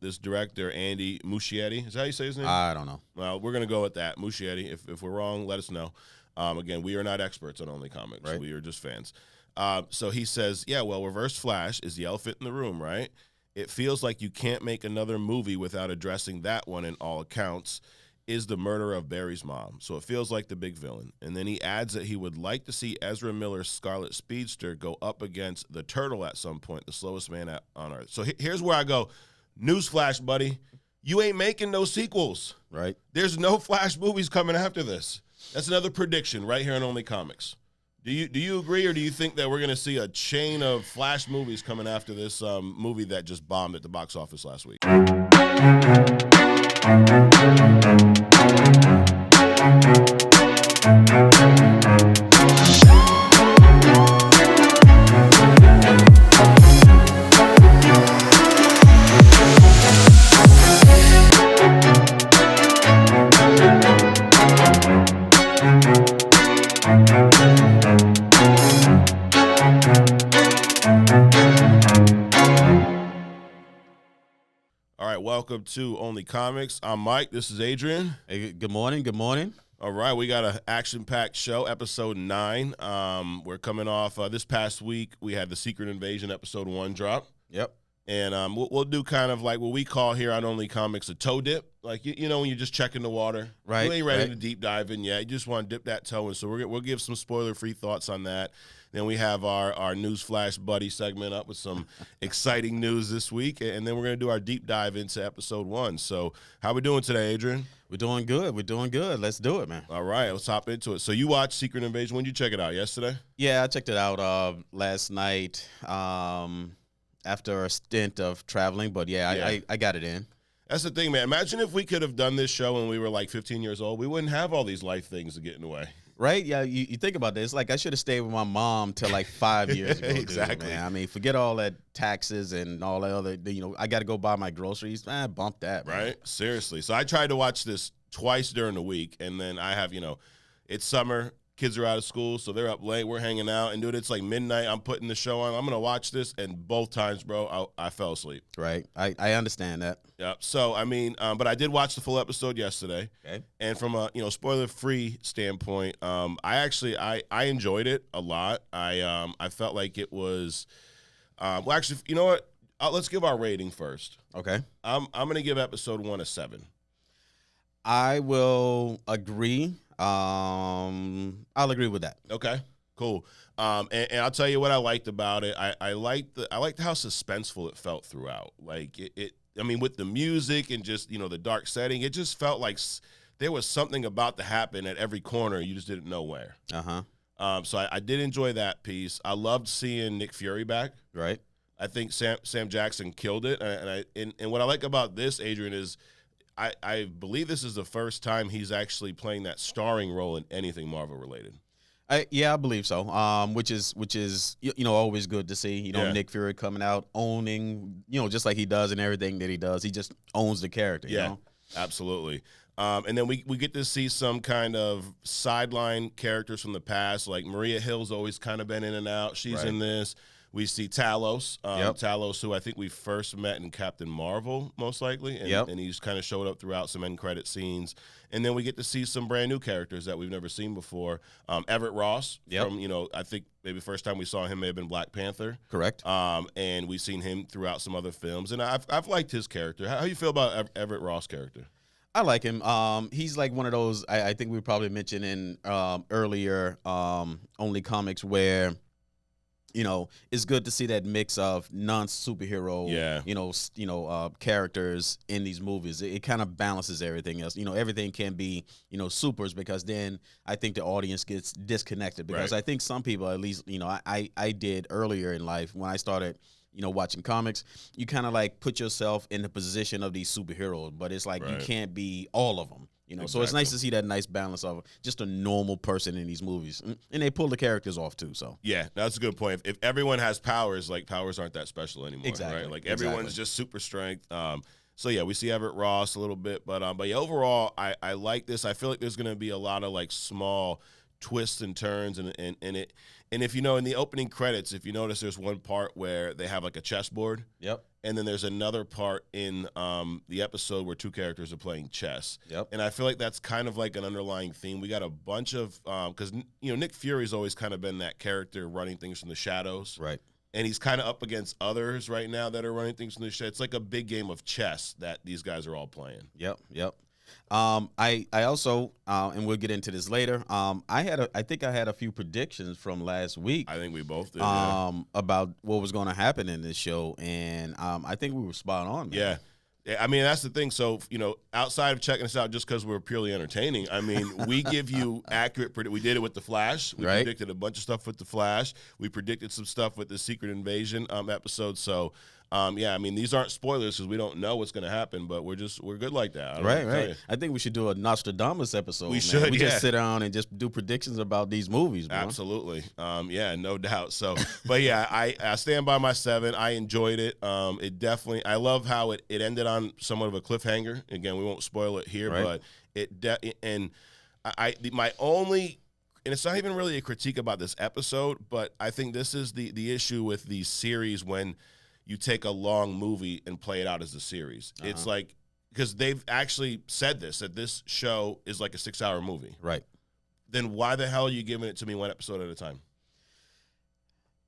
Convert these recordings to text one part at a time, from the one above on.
this director, Andy Muschietti. Is that how you say his name? I don't know. Well, we're going to go with that, Muschietti. If we're wrong, let us know. Again, we are not experts on Only Comics. Right. We are just fans. So he says, Reverse Flash is the elephant in the room, right? It feels like you can't make another movie without addressing that one in all accounts. Is the murder of Barry's mom. So it feels like the big villain. And then he adds that he would like to see Ezra Miller's Scarlet Speedster go up against the Turtle at some point, the slowest man on Earth. So here's where I go. Newsflash, buddy. You ain't making no sequels. Right. There's no Flash movies coming after this. That's another prediction right here on Only Comics. Do you agree, or do you think that we're going to see a chain of Flash movies coming after this movie that just bombed at the box office last week? Welcome to Only Comics. I'm Mike. This is Adrian. Hey, good morning. Good morning. All right, we got an action-packed show, episode 9. We're coming off this past week. We had the Secret Invasion episode 1 drop. Yep. And we'll do kind of like what we call here on Only Comics a toe dip. Like, you know, when you're just checking the water. Right. You ain't ready to deep dive in yet. You just want to dip that toe in. So we'll give some spoiler-free thoughts on that. Then we have our News Flash Buddy segment up with some exciting news this week. And then we're going to do our deep dive into episode 1. So how we doing today, Adrian? We're doing good. Let's do it, man. All right, let's hop into it. So you watched Secret Invasion. When did you check it out? Yesterday? Yeah, I checked it out last night after a stint of traveling. But, I got it in. That's the thing, man. Imagine if we could have done this show when we were like 15 years old. We wouldn't have all these life things to get in the way. Right? Yeah, you think about this. Like, I should have stayed with my mom till like 5 years ago. Exactly. Dude, man. I mean, forget all that taxes and all that other, I got to go buy my groceries. Bump that, man. Right? Seriously. So I tried to watch this twice during the week, and then I have, it's summer. Kids are out of school, so they're up late. We're hanging out, and dude, it's like midnight. I'm putting the show on. I'm going to watch this, and both times, bro, I fell asleep. Right. I understand that. Yep. So, I mean, but I did watch the full episode yesterday. Okay. And from a, spoiler-free standpoint, I enjoyed it a lot. I felt like it was, actually, you know what? Let's give our rating first. Okay. I'm going to give episode 1 a 7. I will agree. I'll agree with that. Okay, cool. And I'll tell you what I liked about it. I liked how suspenseful it felt throughout. Like I mean, with the music and just the dark setting, it just felt like there was something about to happen at every corner. You just didn't know where. So I did enjoy that piece. I loved seeing Nick Fury back. Right. I think Sam Jackson killed it. And what I like about this, Adrian, is I believe this is the first time he's actually playing that starring role in anything Marvel related. I believe so. Which is always good to see. Nick Fury coming out owning, just like he does in everything that he does. He just owns the character. Yeah, absolutely. And then we get to see some kind of sideline characters from the past, like Maria Hill's always kind of been in and out. She's in this. We see Talos, Talos, who I think we first met in Captain Marvel, most likely, and he's kind of showed up throughout some end credit scenes. And then we get to see some brand new characters that we've never seen before. Everett Ross, from I think maybe the first time we saw him may have been Black Panther. Correct. And we've seen him throughout some other films, and I've liked his character. How do you feel about Everett Ross' character? I like him. He's like one of those. I think we probably mentioned in earlier Only Comics where. It's good to see that mix of non-superhero, characters in these movies. It kind of balances everything else. Everything can be, supers, because then I think the audience gets disconnected. Because I think some people, at least, I did earlier in life when I started, watching comics, you kind of like put yourself in the position of these superheroes, but it's like you can't be all of them. So it's nice to see that nice balance of just a normal person in these movies, and they pull the characters off too. So yeah, that's a good point. If everyone has powers, like powers aren't that special anymore, exactly. Right? Like everyone's just super strength. So yeah, we see Everett Ross a little bit, but yeah, overall, I like this. I feel like there's going to be a lot of like small twists and turns, and if in the opening credits, if you notice, there's one part where they have like a chessboard. Yep. and then there's another part in the episode where two characters are playing chess. Yep. And I feel like that's kind of like an underlying theme. We got a bunch of because Nick Fury's always kind of been that character running things from the shadows. Right. And he's kind of up against others right now that are running things from the shadows. It's like a big game of chess that these guys are all playing. Yep. I also and we'll get into this later. I think I had a few predictions from last week. I think we both did. About what was going to happen in this show, and I think we were spot on, man. Yeah. I mean, that's the thing. So, outside of checking us out just because we're purely entertaining, I mean, we give you accurate we did it with The Flash. We predicted a bunch of stuff with The Flash. We predicted some stuff with the Secret Invasion episode. So, I mean, these aren't spoilers because we don't know what's going to happen, but we're good like that. Right. I think we should do a Nostradamus episode. We should. We just sit down and just do predictions about these movies, bro. Absolutely. No doubt. So, but yeah, I stand by my 7. I enjoyed it. It definitely. I love how it ended on somewhat of a cliffhanger. Again, we won't spoil it here, but my only. And it's not even really a critique about this episode, but I think this is the issue with these series when you take a long movie and play it out as a series. It's like, because they've actually said that this show is like a 6-hour movie. Right. Then why the hell are you giving it to me one episode at a time?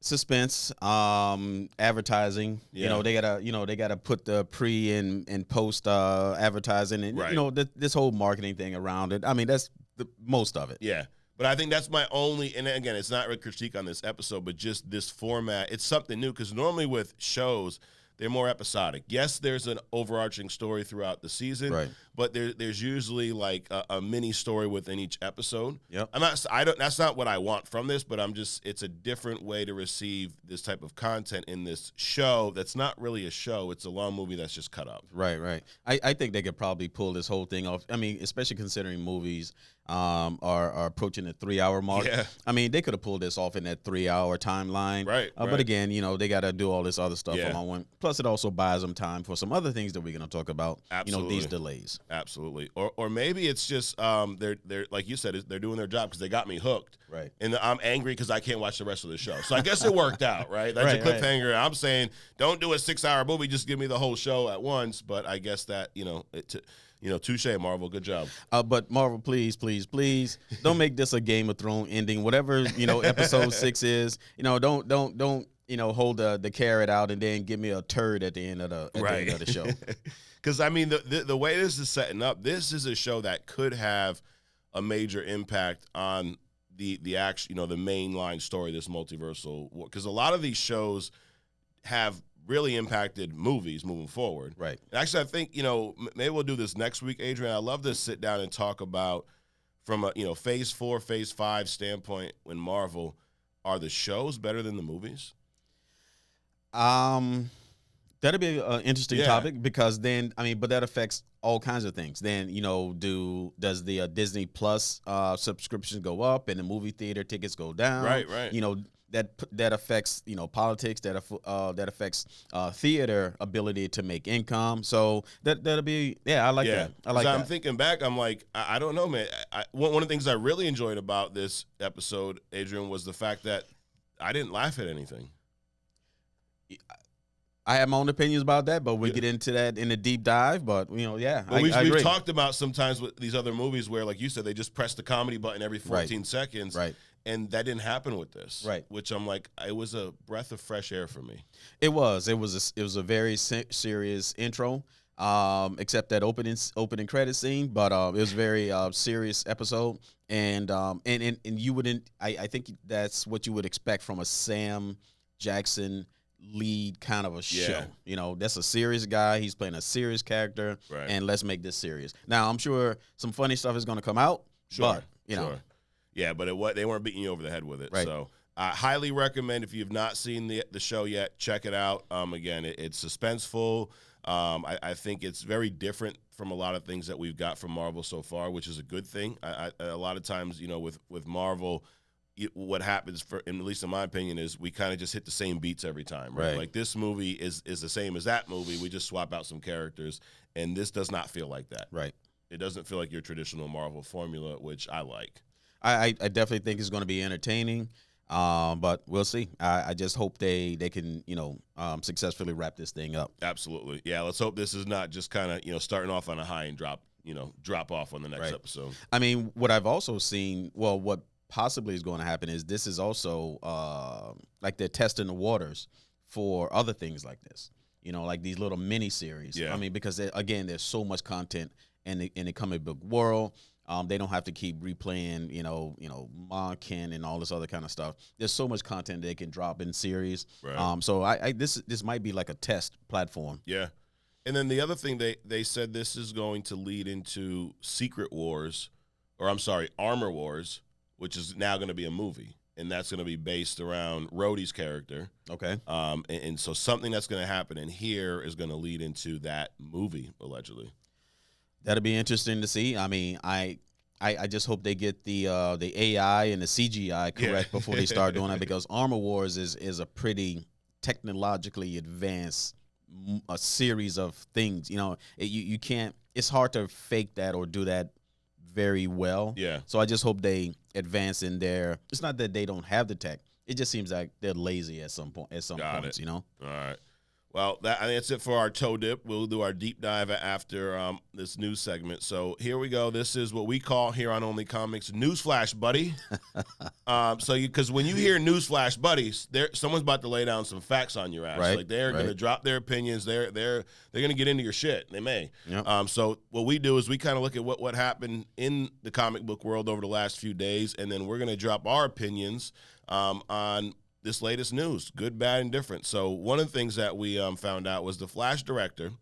Suspense, advertising. Yeah. They gotta put the pre and post advertising and this whole marketing thing around it. I mean, that's the most of it. Yeah. But I think that's my only, and again, it's not a critique on this episode, but just this format. It's something new because normally with shows, they're more episodic. Yes, there's an overarching story throughout the season, right, but there's usually like a mini story within each episode. Yep. That's not what I want from this, but it's a different way to receive this type of content in this show that's not really a show. It's a long movie that's just cut up. Right. I think they could probably pull this whole thing off. I mean, especially considering movies are approaching the 3-hour mark. Yeah. I mean, they could have pulled this off in that 3-hour timeline. Right. But again, they got to do all this other stuff Yeah. along with. Plus, it also buys them time for some other things that we're going to talk about. Absolutely. These delays. Absolutely. Or maybe it's just they're like you said, they're doing their job because they got me hooked. Right. And I'm angry because I can't watch the rest of the show. So I guess it worked out, right? That's a cliffhanger. Right. I'm saying don't do a 6-hour movie, just give me the whole show at once. But I guess that, touche, Marvel. Good job. But Marvel, please don't make this a Game of Thrones ending. Whatever, episode 6 is, don't hold the carrot out and then give me a turd at the end of the show. Because, I mean, the way this is setting up, this is a show that could have a major impact on the action, the mainline story, this multiversal. Because a lot of these shows have really impacted movies moving forward. Right. And actually, I think, maybe we'll do this next week, Adrian. I'd love to sit down and talk about from a phase 4, phase 5 standpoint when Marvel, are the shows better than the movies? That'd be an interesting topic because then, but that affects all kinds of things. Then, does the Disney Plus subscriptions go up and the movie theater tickets go down? Right. That affects politics. That affects theater ability to make income. So that'll be I like that. I like that. I'm thinking back. I'm like, I don't know, man. One of the things I really enjoyed about this episode, Adrian, was the fact that I didn't laugh at anything. I have my own opinions about that, but we'll get into that in a deep dive. But, we've talked about sometimes with these other movies where, like you said, they just press the comedy button every 14 seconds. Right. And that didn't happen with this. Right. Which I'm like, it was a breath of fresh air for me. It was. It was a very serious intro, except that opening credit scene. But it was a very serious episode. And you wouldn't, I think that's what you would expect from a Sam Jackson lead kind of a show. That's a serious guy. He's playing a serious character, and let's make this serious. Now, I'm sure some funny stuff is going to come out, but yeah, but they weren't beating you over the head with it. Right. So I highly recommend, if you've not seen the show yet, check it out. Again, it's suspenseful. I think it's very different from a lot of things that we've got from Marvel so far, which is a good thing. A lot of times, with Marvel, what happens, at least in my opinion, is we kind of just hit the same beats every time, right? Like this movie is the same as that movie. We just swap out some characters, and this does not feel like that. Right. It doesn't feel like your traditional Marvel formula, which I like. I definitely think it's going to be entertaining. But we'll see. I just hope they can successfully wrap this thing up. Absolutely, yeah. Let's hope this is not just kind of starting off on a high and drop off on the next episode. I mean, what I've also seen, what possibly is going to happen is this is also like they're testing the waters for other things like this. Like these little mini series. Yeah. I mean, because there's so much content in the comic book world. They don't have to keep replaying, Monken and all this other kind of stuff. There's so much content they can drop in series. Right. So this might be like a test platform. Yeah. And then the other thing they said this is going to lead into Secret Wars, Armor Wars, which is now going to be a movie. And that's going to be based around Rhodey's character. Okay. And so something that's going to happen in here is going to lead into that movie, allegedly. That'll be interesting to see. I mean, I just hope they get the AI and the CGI correct before they start doing that, because Armor Wars is a pretty technologically advanced a series of things. You can't. It's hard to fake that or do that very well. Yeah. So I just hope they advance in there. It's not that they don't have the tech. It just seems like they're lazy at some point. Got it. All right. Well, I think that's it for our toe dip. We'll do our deep dive after this news segment. So here we go. This is what we call here on Only Comics Newsflash, buddy. Because when you hear Newsflash, buddies, someone's about to lay down some facts on your ass. Right, like they're going to drop their opinions. They're going to get into your shit. They may. Yep. So what we do is we kind of look at what happened in the comic book world over the last few days, and then we're going to drop our opinions on this latest news, good, bad, and different. So one of the things that we found out was the Flash director.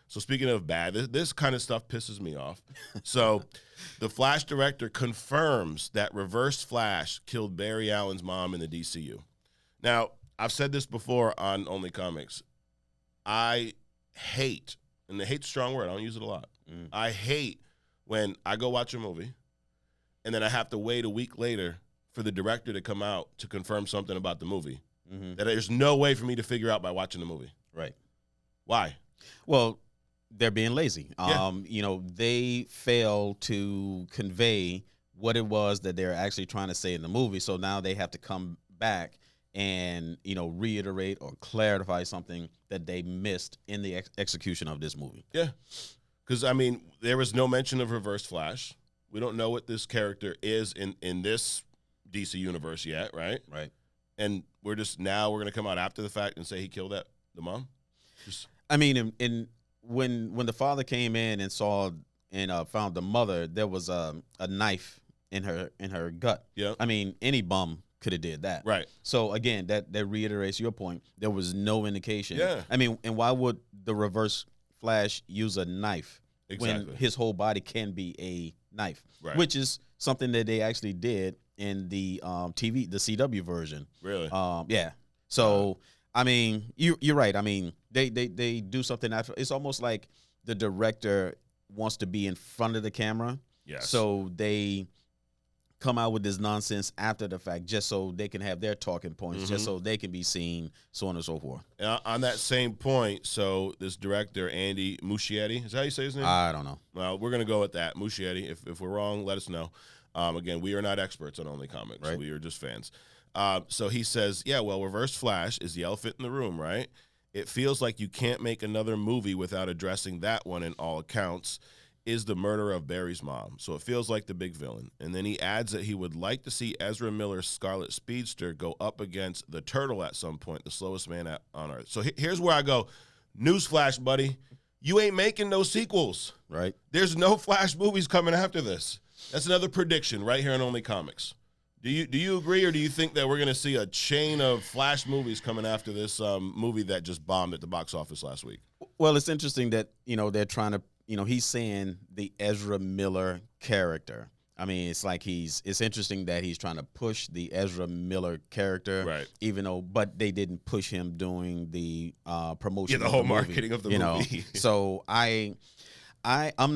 So speaking of bad, this kind of stuff pisses me off. So the Flash director confirms that Reverse Flash killed Barry Allen's mom in the DCU. Now, I've said this before on Only Comics. I hate, and the hate's a strong word, I don't use it a lot. I hate when I go watch a movie and then I have to wait a week later for the director to come out to confirm something about the movie that there's no way for me to figure out by watching the movie. Right. Why? Well, they're being lazy. Yeah. They fail to convey what it was that they're actually trying to say in the movie. So now they have to come back and, reiterate or clarify something that they missed in the execution of this movie. Yeah. Because, I mean, there was no mention of Reverse Flash. We don't know what this character is in this DC universe yet, right? Right. And we're going to come out after the fact and say he killed the mom? I mean, when the father came in and saw and found the mother, there was a knife in her gut. Yeah. I mean, any bum could have did that. Right. So again, that reiterates your point. There was no indication. Yeah. I mean, and why would the Reverse Flash use a knife when his whole body can be a knife? Right. Which is something that they actually did in the the CW version. Really? Yeah. So I mean, you're right. I mean, they do something after. It's almost like the director wants to be in front of the camera. Yes. So they come out with this nonsense after the fact, just so they can have their talking points, just so they can be seen, so on and so forth. On that same point, so this director, Andy Muschietti, is that how you say his name? I don't know. Well, we're going to go with that, Muschietti. If we're wrong, let us know. Again, we are not experts on Only Comics. Right. We are just fans. So he says, yeah, well, Reverse Flash is the elephant in the room, right? It feels like you can't make another movie without addressing that one in all accounts, is the murder of Barry's mom. So it feels like the big villain. And then he adds that he would like to see Ezra Miller's Scarlet Speedster go up against the Turtle at some point, the slowest man on Earth. So here's where I go, newsflash, buddy. You ain't making no sequels. Right. There's no Flash movies coming after this. That's another prediction right here on Only Comics. Do you agree, or do you think that we're going to see a chain of Flash movies coming after this movie that just bombed at the box office last week? Well, it's interesting that, they're trying to, he's saying the Ezra Miller character. I mean, it's interesting that he's trying to push the Ezra Miller character, right? Even though, but they didn't push him doing the promotion. Yeah, the whole marketing of the movie. So I'm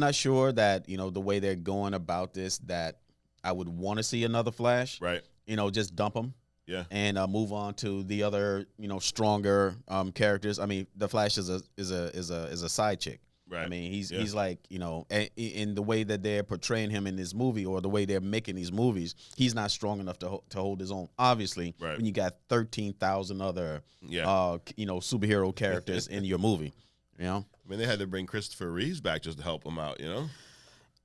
not sure that the way they're going about this, that I would want to see another Flash, right? Just dump him, yeah, and move on to the other stronger characters. I mean, the Flash is a side chick. Right. I mean, he's like, you know, in the way that they're portraying him in this movie or the way they're making these movies, he's not strong enough to hold his own. Obviously, when you got 13,000 other, you know, superhero characters in your movie, you know. I mean, they had to bring Christopher Reeves back just to help him out, you know.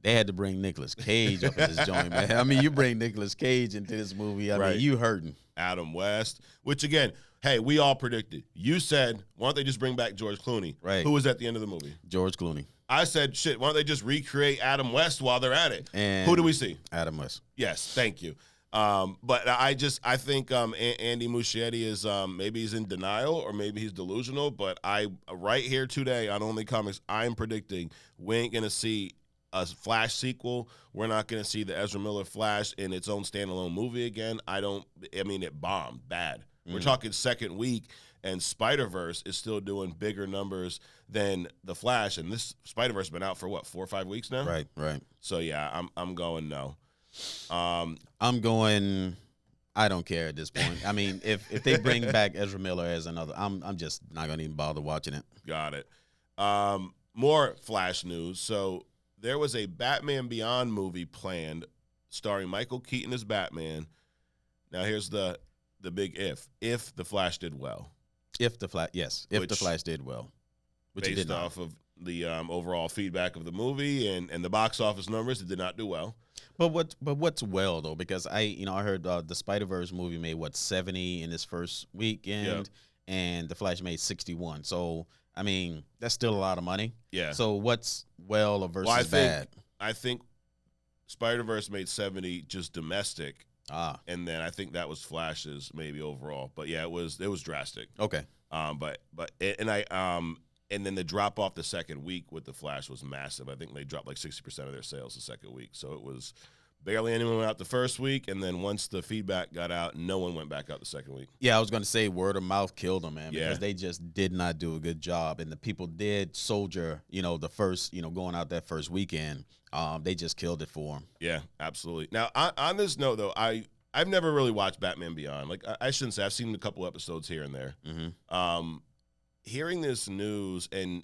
They had to bring Nicolas Cage up in this joint, man. I mean, you bring Nicolas Cage into this movie, I mean, you hurting. Adam West, which again, hey, we all predicted. You said, why don't they just bring back George Clooney? Right. Who was at the end of the movie? George Clooney. I said, shit, why don't they just recreate Adam West while they're at it? And who do we see? Adam West. Yes, thank you. But I think Andy Muschietti is maybe he's in denial or maybe he's delusional. But right here today on Only Comics, I'm predicting we ain't gonna see a Flash sequel. We're not gonna see the Ezra Miller Flash in its own standalone movie again. I mean, it bombed bad. We're talking second week, and Spider-Verse is still doing bigger numbers than the Flash. And this Spider-Verse has been out for what, 4 or 5 weeks now? Right. So yeah, I'm going no. I'm going. I don't care at this point. I mean, if they bring back Ezra Miller as another, I'm just not gonna even bother watching it. Got it. More Flash news. So there was a Batman Beyond movie planned, starring Michael Keaton as Batman. Now here's the big if. If the Flash did well. If the Flash did well, which based it did not. off of the overall feedback of the movie and the box office numbers, it did not do well. But what's well though, because I heard the Spider-Verse movie made 70 in its first weekend, and the Flash made 61. So I mean, that's still a lot of money. Yeah. So what's well versus bad? I think Spider-Verse made 70 just domestic. And then I think that was Flash's maybe overall. But yeah, it was drastic. Okay. And then the drop off the second week with the Flash was massive. I think they dropped like 60% of their sales the second week. So it was barely anyone went out the first week, and then once the feedback got out, no one went back out the second week. Yeah, I was going to say word of mouth killed them, man, because they just did not do a good job. And the people did soldier, the first, going out that first weekend. They just killed it for them. Yeah, absolutely. Now, on this note, though, I've never really watched Batman Beyond. Like, I shouldn't say. I've seen a couple episodes here and there. Mm-hmm. Hearing this news, and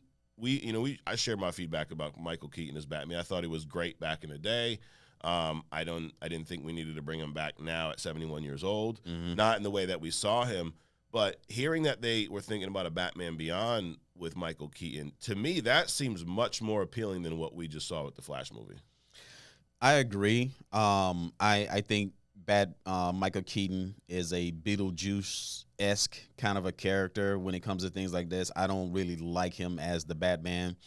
I shared my feedback about Michael Keaton as Batman. I thought he was great back in the day. I didn't think we needed to bring him back now at 71 years old. Mm-hmm. Not in the way that we saw him, but hearing that they were thinking about a Batman Beyond with Michael Keaton, to me, that seems much more appealing than what we just saw with the Flash movie. I agree. I think Michael Keaton is a Beetlejuice-esque kind of a character when it comes to things like this. I don't really like him as the Batman.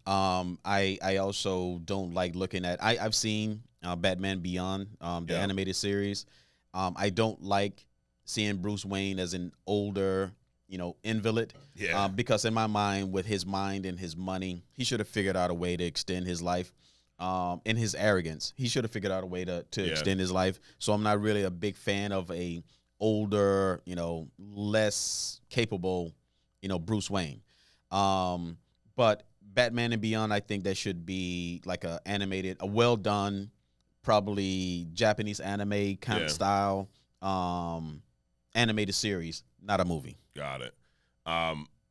I also don't like looking at. I've seen Batman Beyond, the animated series. I don't like seeing Bruce Wayne as an older, invalid. Yeah. Because in my mind, with his mind and his money, he should have figured out a way to extend his life. In his arrogance, he should have figured out a way to extend his life. So I'm not really a big fan of a older, less capable, Bruce Wayne. But Batman and Beyond, I think that should be like a well done, probably Japanese anime kind of style, animated series, not a movie. Got it.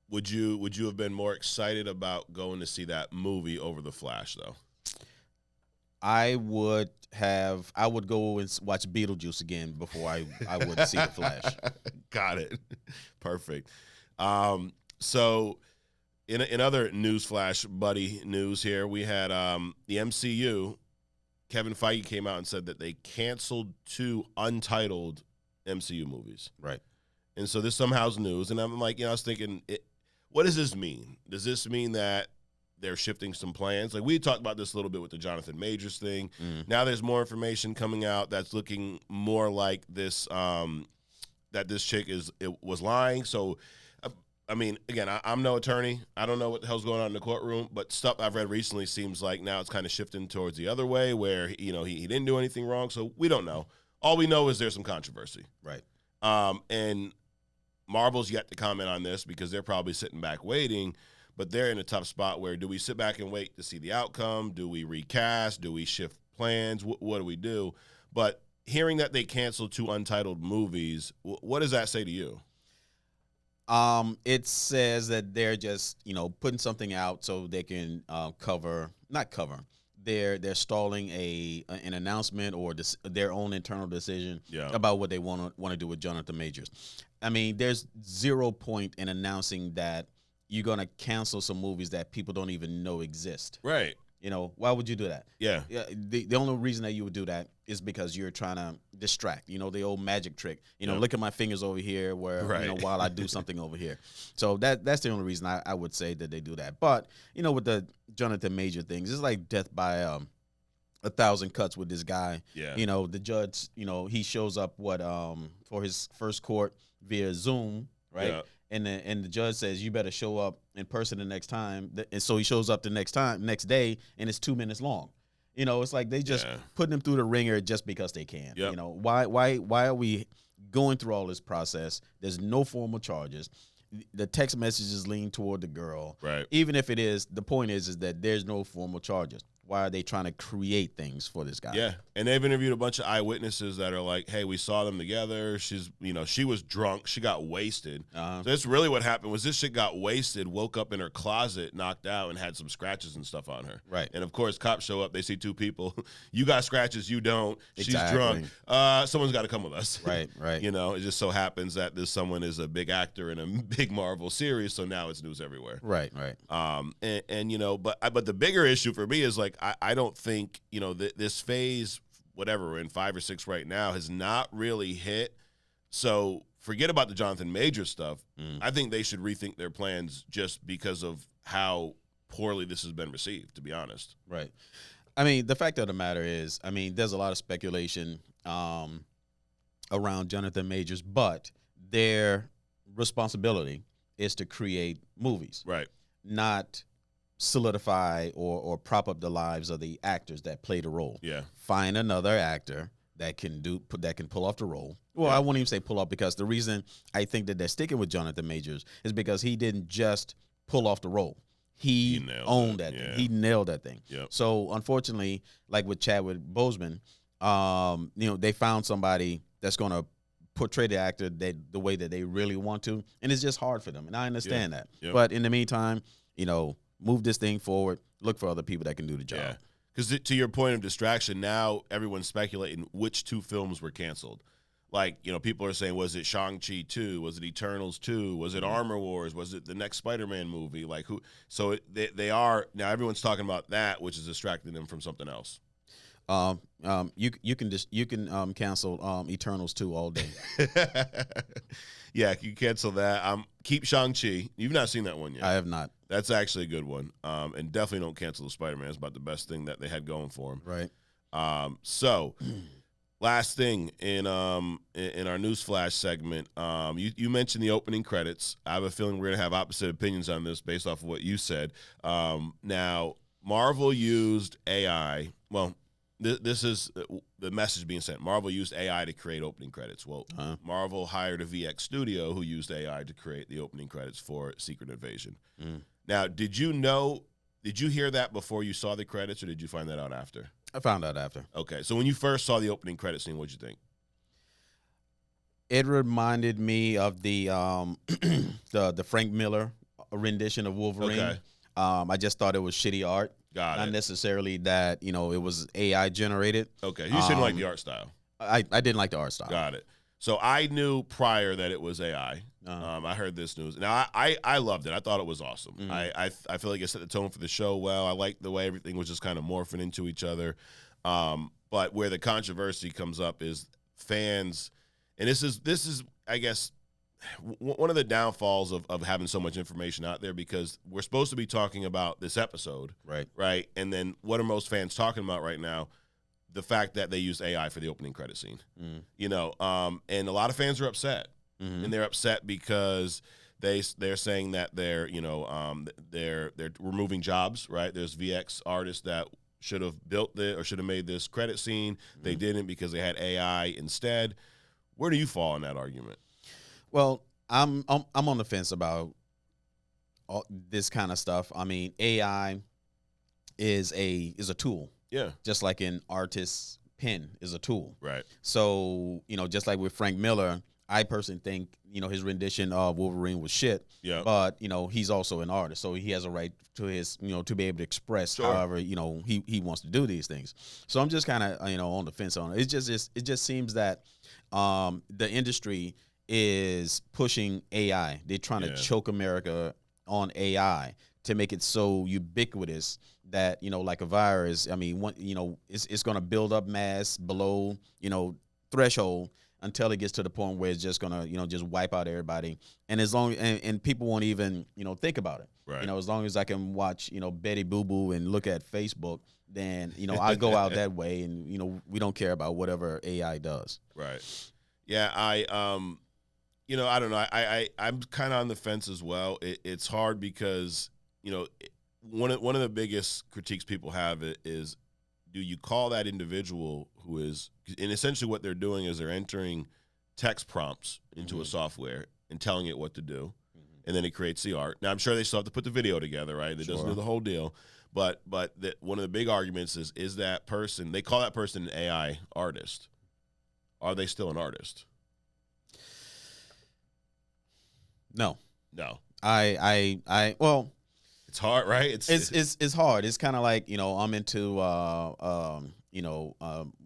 Would you have been more excited about going to see that movie over The Flash though? I would go and watch Beetlejuice again before I would see The Flash. Got it. Perfect. So in other newsflash buddy news here, we had the MCU. Kevin Feige came out and said that they canceled 2 untitled MCU movies. Right. And so this somehow is news. And I'm like, I was thinking, what does this mean? Does this mean that they're shifting some plans? Like we talked about this a little bit with the Jonathan Majors thing. Now there's more information coming out that's looking more like this, that this chick was lying. So, I mean, again, I'm no attorney. I don't know what the hell's going on in the courtroom, but stuff I've read recently seems like now it's kind of shifting towards the other way where, he didn't do anything wrong. So we don't know. All we know is there's some controversy. Right. And Marvel's yet to comment on this because they're probably sitting back waiting. But they're in a tough spot where do we sit back and wait to see the outcome? Do we recast? Do we shift plans? What do we do? But hearing that they canceled 2 untitled movies, what does that say to you? It says that they're just, putting something out so they can not cover. They're stalling an announcement or their own internal decision about what they want to do with Jonathan Majors. I mean, there's 0 point in announcing that you're gonna cancel some movies that people don't even know exist. Right. Why would you do that? Yeah. The only reason that you would do that is because you're trying to distract. The old magic trick. Look at my fingers over here where, while I do something over here. So that's the only reason I would say that they do that. But, with the Jonathan Major things, it's like death by 1,000 cuts with this guy. Yeah. The judge, he shows up for his first court via Zoom, right? Yeah. And the judge says, you better show up in person the next time. And so he shows up the next day, and it's 2 minutes long. It's like they just putting him through the ringer just because they can. Yep. Why are we going through all this process? There's no formal charges. The text messages lean toward the girl. Right. Even if it is, the point is that there's no formal charges. Why are they trying to create things for this guy? Yeah, and they've interviewed a bunch of eyewitnesses that are like, hey, we saw them together. She was drunk. She got wasted. So that's really what happened was this shit got wasted, woke up in her closet, knocked out, and had some scratches and stuff on her. Right. And, of course, cops show up. They see two people. You got scratches. You don't. Exactly. She's drunk. Someone's got to come with us. Right. It just so happens that this someone is a big actor in a big Marvel series, so now it's news everywhere. Right. But the bigger issue for me is, like, I don't think, this phase, whatever, we're in 5 or 6 right now, has not really hit. So forget about the Jonathan Major stuff. I think they should rethink their plans just because of how poorly this has been received, to be honest. Right. I mean, the fact of the matter is, there's a lot of speculation around Jonathan Majors, but their responsibility is to create movies. Right. Not solidify or prop up the lives of the actors that play the role. Yeah. Find another actor that can pull off the role. Well, I won't even say pull off, because the reason I think that they're sticking with Jonathan Majors is because he didn't just pull off the role. He owned that thing. He nailed that thing. Yep. So unfortunately, like with Chadwick Boseman, they found somebody that's going to portray the actor the way that they really want to, and it's just hard for them. And I understand that. Yep. But in the meantime, move this thing forward. Look for other people that can do the job. Yeah. Because to your point of distraction, now everyone's speculating which 2 films were canceled. Like, people are saying, was it Shang-Chi 2? Was it Eternals 2? Was it Armor Wars? Was it the next Spider-Man movie? Like, who? So they are now. Everyone's talking about that, which is distracting them from something else. You can cancel Eternals 2 all day. Yeah, you cancel that. Keep Shang-Chi. You've not seen that one yet. I have not. That's actually a good one. And definitely don't cancel the Spider-Man. It's about the best thing that they had going for them. Right. So, last thing in our newsflash segment, you mentioned the opening credits. I have a feeling we're gonna have opposite opinions on this based off of what you said. Now, Marvel used AI. Well, this is the message being sent. Marvel used AI to create opening credits. Well, Marvel hired a VFX studio who used AI to create the opening credits for Secret Invasion. Now, did you hear that before you saw the credits, or did you find that out after? I found out after. Okay, so when you first saw the opening credit scene, what'd you think? It reminded me of the the Frank Miller rendition of Wolverine. Okay. I just thought it was shitty art. Not necessarily that, it was AI generated. Okay, you didn't like the art style. I didn't like the art style. Got it. So I knew prior that it was AI. I heard this news. Now, I loved it. I thought it was awesome. I feel like it set the tone for the show well. I liked the way everything was just kind of morphing into each other. But where the controversy comes up is fans, and this is I guess, one of the downfalls of having so much information out there, because we're supposed to be talking about this episode, right? And then what are most fans talking about right now? The fact that they used AI for the opening credit scene, and a lot of fans are upset, and they're upset because they're saying that they're removing jobs, right? There's VFX artists that should have built or should have made this credit scene. They didn't because they had AI instead. Where do you fall in that argument? Well, I'm on the fence about all this kind of stuff. I mean, AI is a tool. Yeah. Just like an artist's pen is a tool. Right. So, just like with Frank Miller, I personally think, his rendition of Wolverine was shit. Yeah. But, he's also an artist, so he has a right to his, to be able to express however, he wants to do these things. So I'm just kind of, on the fence on it. It just seems that the industry is pushing AI. They're trying to choke America on AI to make it so ubiquitous that, like a virus, I mean, it's going to build up mass below, threshold until it gets to the point where it's just going to, just wipe out everybody. And as long and people won't even, think about it. Right. As long as I can watch, Betty Boo Boo and look at Facebook, then, I go out that way and, we don't care about whatever AI does. Right. Yeah. I don't know. I'm kind of on the fence as well. It's hard because, one of the biggest critiques people have is, do you call that individual who is, and essentially what they're doing is they're entering text prompts into a software and telling it what to do, and then it creates the art. Now, I'm sure they still have to put the video together, right? It doesn't do the whole deal. But one of the big arguments is that person, they call that person an AI artist. Are they still an artist? No. Well, it's hard, right? It's hard. It's kind of like, I'm into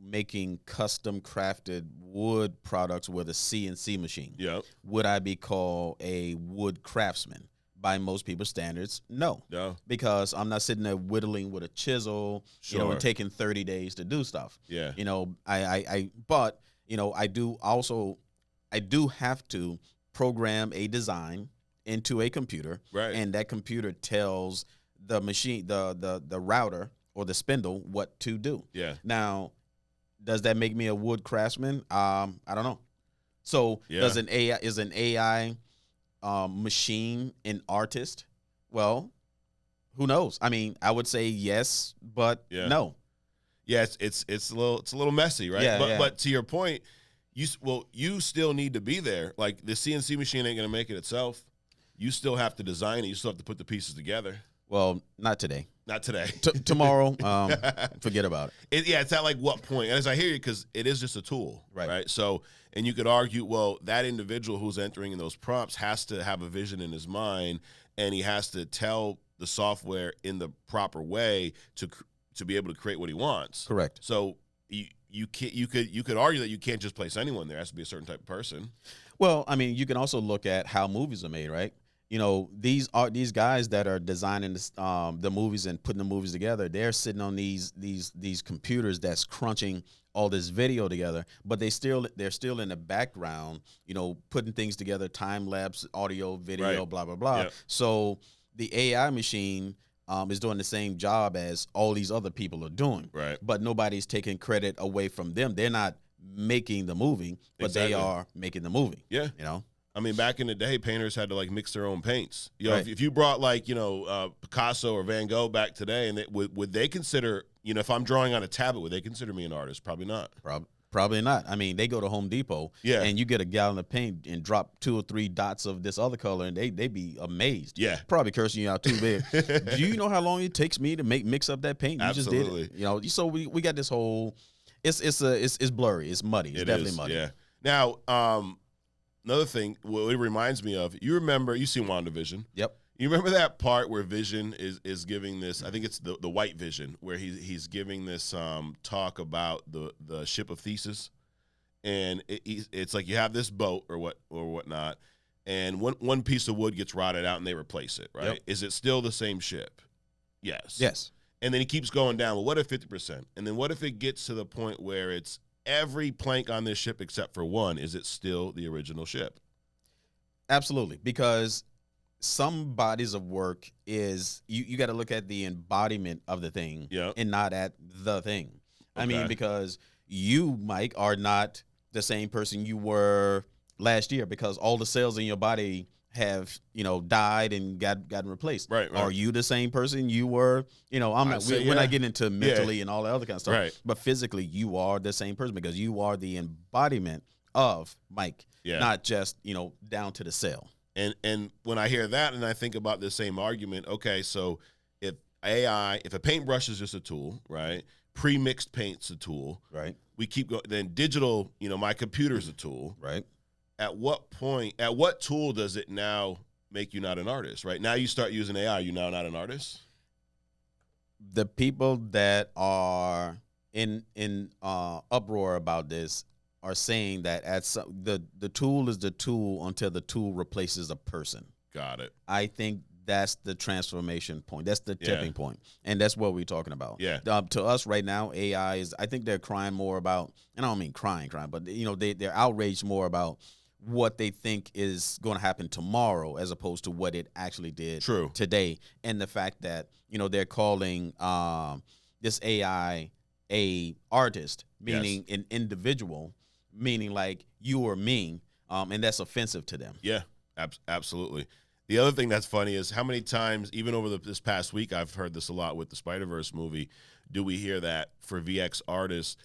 making custom crafted wood products with a CNC machine. Yeah. Would I be called a wood craftsman by most people's standards? No. Because I'm not sitting there whittling with a chisel, and taking 30 days to do stuff. Yeah. But I do have to program a design into a computer, right? And that computer tells the machine, the router or the spindle what to do. Yeah. Now, does that make me a wood craftsman? I don't know. So is an AI machine an artist? Well, who knows? I mean, I would say yes, but no. Yeah, it's a little messy, right? Yeah, but to your point, you still need to be there. Like, the CNC machine ain't gonna make it itself. You still have to design it. You still have to put the pieces together. Well, not today. Not today. Tomorrow, forget about it. It's at like what point? And as I hear you, because it is just a tool, right? So, and you could argue, well, that individual who's entering in those prompts has to have a vision in his mind, and he has to tell the software in the proper way to be able to create what he wants. Correct. So you could argue that you can't just place anyone there. It has to be a certain type of person. Well, I mean, you can also look at how movies are made, right? These guys that are designing the movies and putting the movies together, they're sitting on these computers that's crunching all this video together, but they're still in the background, putting things together, time lapse, audio, video, right. Blah blah blah. Yep. So the AI machine is doing the same job as all these other people are doing, right? But nobody's taking credit away from them. They're not making the movie, but They are making the movie. Yeah, I mean, back in the day, painters had to like mix their own paints. Right. If you brought like Picasso or Van Gogh back today, and would they consider if I'm drawing on a tablet, would they consider me an artist? Probably not. Probably not. I mean, they go to Home Depot, and you get a gallon of paint and drop 2 or 3 dots of this other color, and they be amazed. Yeah, probably cursing you out too big. Do you know how long it takes me to mix up that paint? You Absolutely. just did it. So we got this whole. It's blurry. It's muddy. It's definitely muddy. Yeah. Now, another thing, what it reminds me of, you've seen WandaVision. Yep. You remember that part where Vision is giving this, I think it's the White Vision, where he's giving this talk about the ship of Theseus, and it's like you have this boat or whatnot, and one piece of wood gets rotted out and they replace it, right? Yep. Is it still the same ship? Yes. Yes. And then he keeps going down. Well, what if 50%? And then what if it gets to the point where it's every plank on this ship except for one? Is it still the original ship? Absolutely, because some bodies of work is you got to look at the embodiment of the thing, and not at the thing. Okay. I mean, because you, Mike, are not the same person you were last year, because all the cells in your body have died and gotten replaced. Right. Are you the same person you were? We're not getting into mentally and all that other kind of stuff. Right. But physically, you are the same person, because you are the embodiment of Mike, not just down to the cell. And when I hear that and I think about the same argument, okay, so if a paintbrush is just a tool, right? Pre-mixed paint's a tool, right? We keep going. Then digital, my computer's a tool, right? at what tool does it now make you not an artist? Right now, you start using AI. You now not an artist. The people that are in uproar about this are saying that the tool is the tool until the tool replaces a person. Got it. I think that's the transformation point. That's the tipping point. And that's what we're talking about. Yeah. To us right now, AI is, I think they're crying more about, and I don't mean crying, but they're outraged more about what they think is going to happen tomorrow as opposed to what it actually did today. And the fact that, they're calling this AI a artist, meaning an individual, meaning like you or me, and that's offensive to them. Yeah, absolutely. The other thing that's funny is how many times, even over this past week, I've heard this a lot with the Spider-Verse movie, do we hear that for VX artists,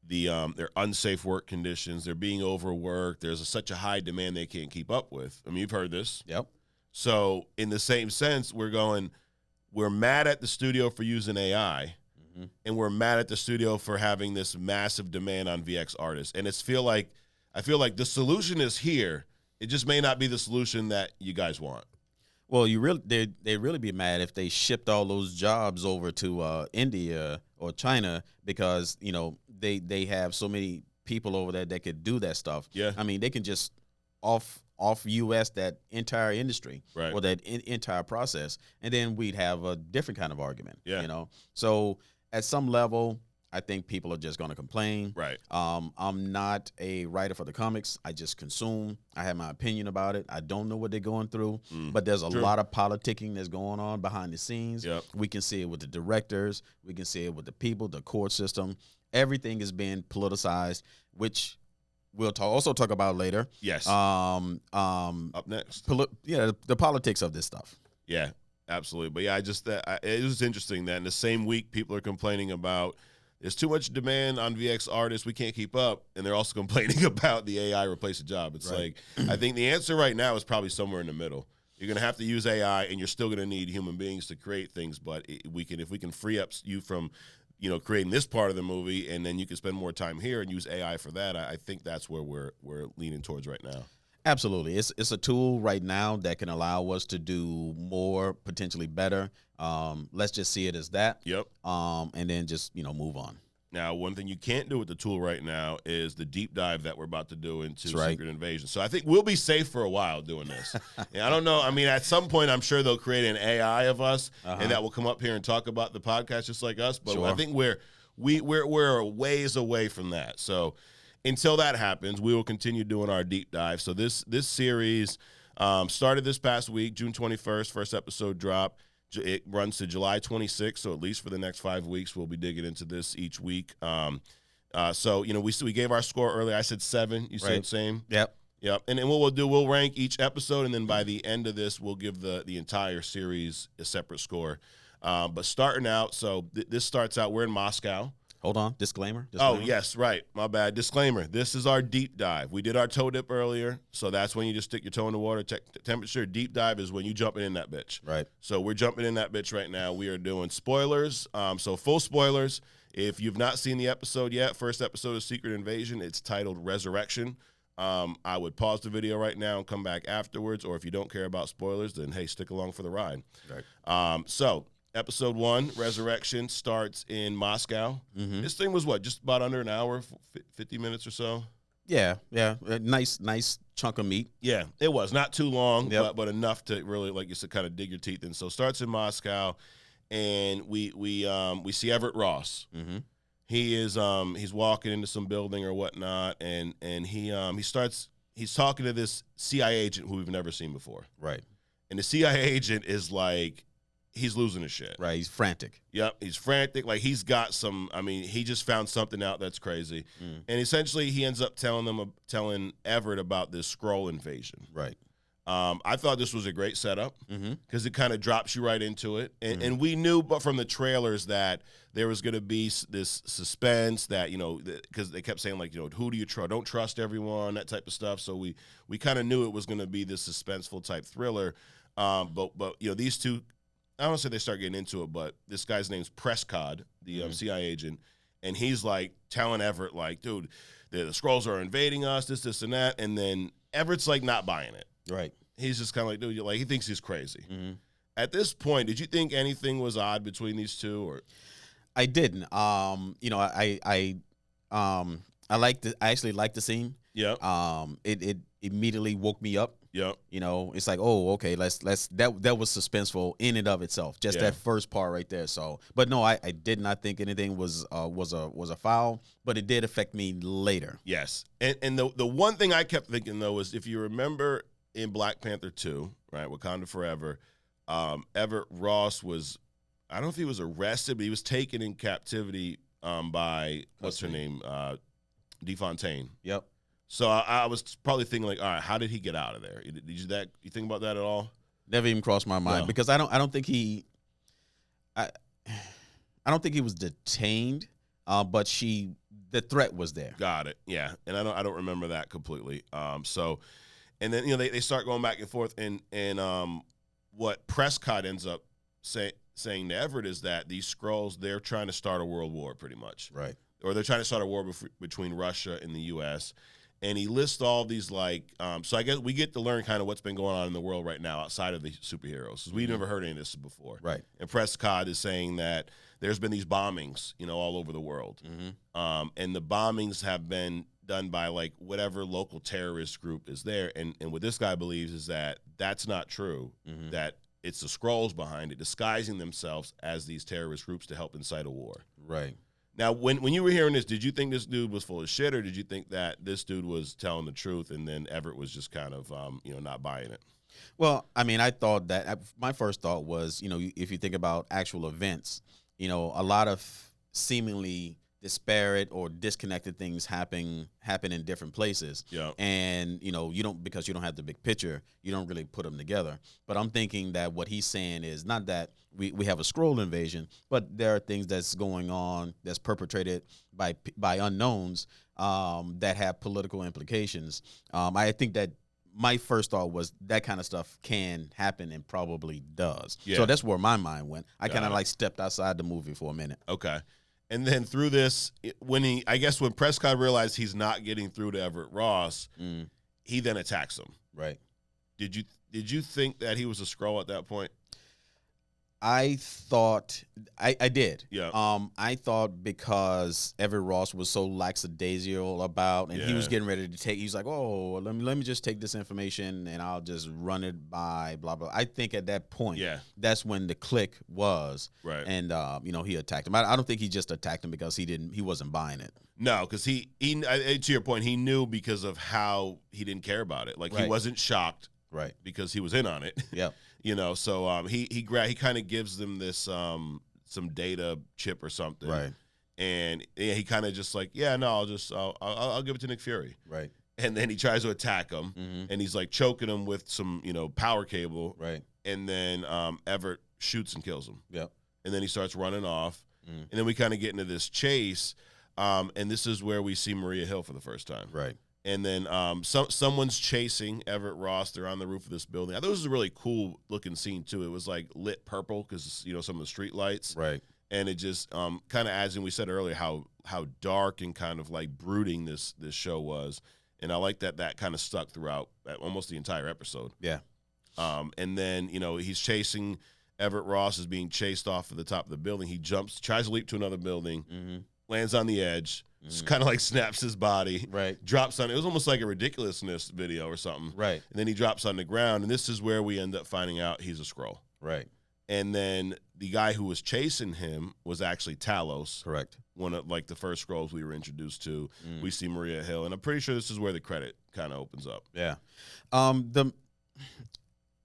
their unsafe work conditions, they're being overworked, there's such a high demand they can't keep up with. I mean, you've heard this. Yep. So in the same sense, we're mad at the studio for using AI, and we're mad at the studio for having this massive demand on VX artists. And I feel like the solution is here. It just may not be the solution that you guys want. Well, they'd really be mad if they shipped all those jobs over to India or China because they have so many people over there that could do that stuff. Yeah, I mean they can just off U.S. that entire industry or that entire process, and then we'd have a different kind of argument. Yeah, So at some level, I think people are just going to complain. Right. I'm not a writer for the comics. I just consume. I have my opinion about it. I don't know what they're going through, but there's a lot of politicking that's going on behind the scenes. Yep. We can see it with the directors. We can see it with the people, the court system. Everything is being politicized, which we'll also talk about later. Yes. Up next. The politics of this stuff. Yeah, absolutely. But yeah, it was interesting that in the same week, people are complaining about there's too much demand on VX artists. We can't keep up. And they're also complaining about the AI replace a job. It's like, I think the answer right now is probably somewhere in the middle. You're going to have to use AI, and you're still going to need human beings to create things. But if we can free up you from, creating this part of the movie, and then you can spend more time here and use AI for that, I think that's where we're leaning towards right now. Absolutely. It's a tool right now that can allow us to do more, potentially better. Let's just see it as that. Yep. And then just, move on. Now, one thing you can't do with the tool right now is the deep dive that we're about to do into Secret Invasion. So I think we'll be safe for a while doing this. And I don't know. I mean, at some point, I'm sure they'll create an AI of us, and that will come up here and talk about the podcast just like us. But I think we're a ways away from that. So until that happens, we will continue doing our deep dive. So this series started this past week, June 21st, first episode drop. It runs to July 26th, so at least for the next 5 weeks, we'll be digging into this each week. So we gave our score earlier. I said 7. You said same. Yep. And then what we'll do, we'll rank each episode, and then by the end of this, we'll give the entire series a separate score. But starting out, so this starts out. We're in Moscow. Hold on. Disclaimer. Oh, yes, right. My bad. Disclaimer. This is our deep dive. We did our toe dip earlier, so that's when you just stick your toe in the water. Temperature. Deep dive is when you jumping in that bitch. Right. So we're jumping in that bitch right now. We are doing spoilers. So full spoilers. If you've not seen the episode yet, first episode of Secret Invasion, it's titled Resurrection. I would pause the video right now and come back afterwards, or if you don't care about spoilers, then, hey, stick along for the ride. Right. So episode 1, Resurrection, starts in Moscow. This thing was just about under an hour, 50 minutes or so. Yeah. A nice chunk of meat. Yeah, it was not too long, but enough to really, like you said, kind of dig your teeth in. So it starts in Moscow, and we see Everett Ross. He is he's walking into some building or whatnot, and he's talking to this CIA agent who we've never seen before. Right. And the CIA agent is like, he's losing his shit. Right, he's frantic. Yep, he's frantic. Like, he's got he just found something out that's crazy. And essentially, he ends up telling Everett about this Skrull invasion. Right. I thought this was a great setup because it kind of drops you right into it. And we knew from the trailers that there was going to be this suspense that, because they kept saying, like, who do you trust? Don't trust everyone, that type of stuff. So we kind of knew it was going to be this suspenseful type thriller. But these two, I don't say they start getting into it, but this guy's name's Prescott, the CIA agent, and he's like telling Everett like, dude, the Skrulls are invading us, this, and that, and then Everett's like not buying it. Right. He's just kind of like, dude, like he thinks he's crazy. Mm-hmm. At this point, did you think anything was odd between these two, or? I didn't. You know, I actually liked the scene. Yeah. It immediately woke me up. Yep. You know, it's like, oh, okay, let's that was suspenseful in and of itself. Just that first part right there. So, but no, I did not think anything was a foul, but it did affect me later. Yes. And the one thing I kept thinking though was, if you remember in Black Panther 2, right, Wakanda Forever, Everett Ross was, I don't know if he was arrested, but he was taken in captivity by what's her name, DeFontaine. Yep. So I was probably thinking like, all right, how did he get out of there? Did you think about that at all? Never even crossed my mind, because I don't think he was detained, but the threat was there. Got it. Yeah, and I don't remember that completely. So, and then they start going back and forth, and what Prescott ends up saying to Everett is that these Skrulls, they're trying to start a world war, pretty much, right? Or they're trying to start a war between Russia and the U.S. And he lists all these, like, so I guess we get to learn kind of what's been going on in the world right now outside of the superheroes, because we've never heard any of this before. Right. And Prescott is saying that there's been these bombings, all over the world. Mm-hmm. And the bombings have been done by, like, whatever local terrorist group is there. And what this guy believes is that that's not true, mm-hmm. that it's the Skrulls behind it, disguising themselves as these terrorist groups to help incite a war. Right. Now, when you were hearing this, did you think this dude was full of shit, or did you think that this dude was telling the truth, and then Everett was just kind of, not buying it? Well, I mean, I thought that my first thought was, if you think about actual events, a lot of seemingly disparate or disconnected things happen in different places. Yeah. And, because you don't have the big picture, you don't really put them together. But I'm thinking that what he's saying is not that we have a Skrull invasion, but there are things that's going on that's perpetrated by unknowns that have political implications. I think that my first thought was that kind of stuff can happen and probably does. Yeah. So that's where my mind went. I kind of like stepped outside the movie for a minute. Okay. And then through this, when Prescott realized he's not getting through to Everett Ross, he then attacks him. Right. Did you think that he was a Skrull at that point? I thought I did. Yeah. I thought because Everett Ross was so lackadaisical about, and he was getting ready to take. He's like, "Oh, let me just take this information and I'll just run it by blah blah." I think at that point, that's when the click was. Right. And he attacked him. I don't think he just attacked him because he wasn't buying it. No, because he to your point, he knew because of how he didn't care about it. Like he wasn't shocked. Right. Because he was in on it. Yeah. So he kind of gives them this some data chip or something. Right. And he kind of just like, I'll give it to Nick Fury. Right. And then he tries to attack him, and he's like choking him with some power cable. Right. And then Everett shoots and kills him. Yep. And then he starts running off, and then we kind of get into this chase, and this is where we see Maria Hill for the first time. Right. And then someone's chasing Everett Ross. They're on the roof of this building. I thought it was a really cool looking scene too. It was like lit purple because some of the street lights. Right. And it just kind of adds, and we said earlier how dark and kind of like brooding this show was. And I like that kind of stuck throughout almost the entire episode. Yeah. And then he's chasing Everett Ross is being chased off of the top of the building. He tries to leap to another building, lands on the edge. Just kind of like snaps his body, right? Drops on. It was almost like a ridiculousness video or something, right? And then he drops on the ground, and this is where we end up finding out he's a Skrull, right? And then the guy who was chasing him was actually Talos, correct? One of like the first Skrulls we were introduced to. We see Maria Hill, and I'm pretty sure this is where the credit kind of opens up. Yeah.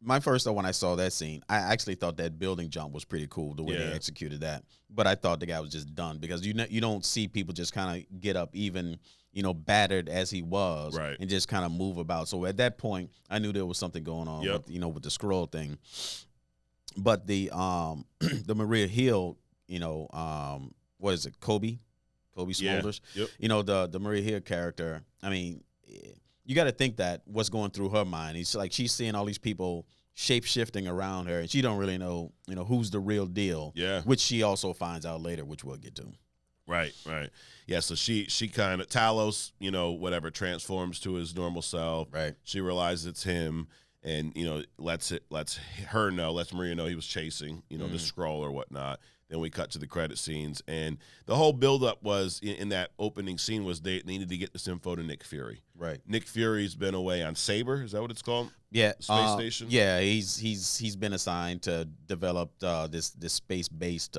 My first thought when I saw that scene, I actually thought that building jump was pretty cool, the way they executed that. But I thought the guy was just done because you don't see people just kind of get up even, battered as he was, right, and just kind of move about. So at that point, I knew there was something going on with, with the Skrull thing. But the the Maria Hill, what is it, Kobe Smulders? Yep. The Maria Hill character, I mean, you got to think that what's going through her mind. It's like she's seeing all these people shape-shifting around her, and she don't really know, who's the real deal. Yeah. Which she also finds out later, which we'll get to. Right. Yeah, so she kind of, Talos, whatever, transforms to his normal self. Right. She realizes it's him and, lets Maria know he was chasing, the scroll or whatnot. Then we cut to the credit scenes. And the whole buildup was, in that opening scene, was they needed to get this info to Nick Fury. Right. Nick Fury's been away on Saber. Is that what it's called? Yeah. Space station? Yeah, he's been assigned to develop this space-based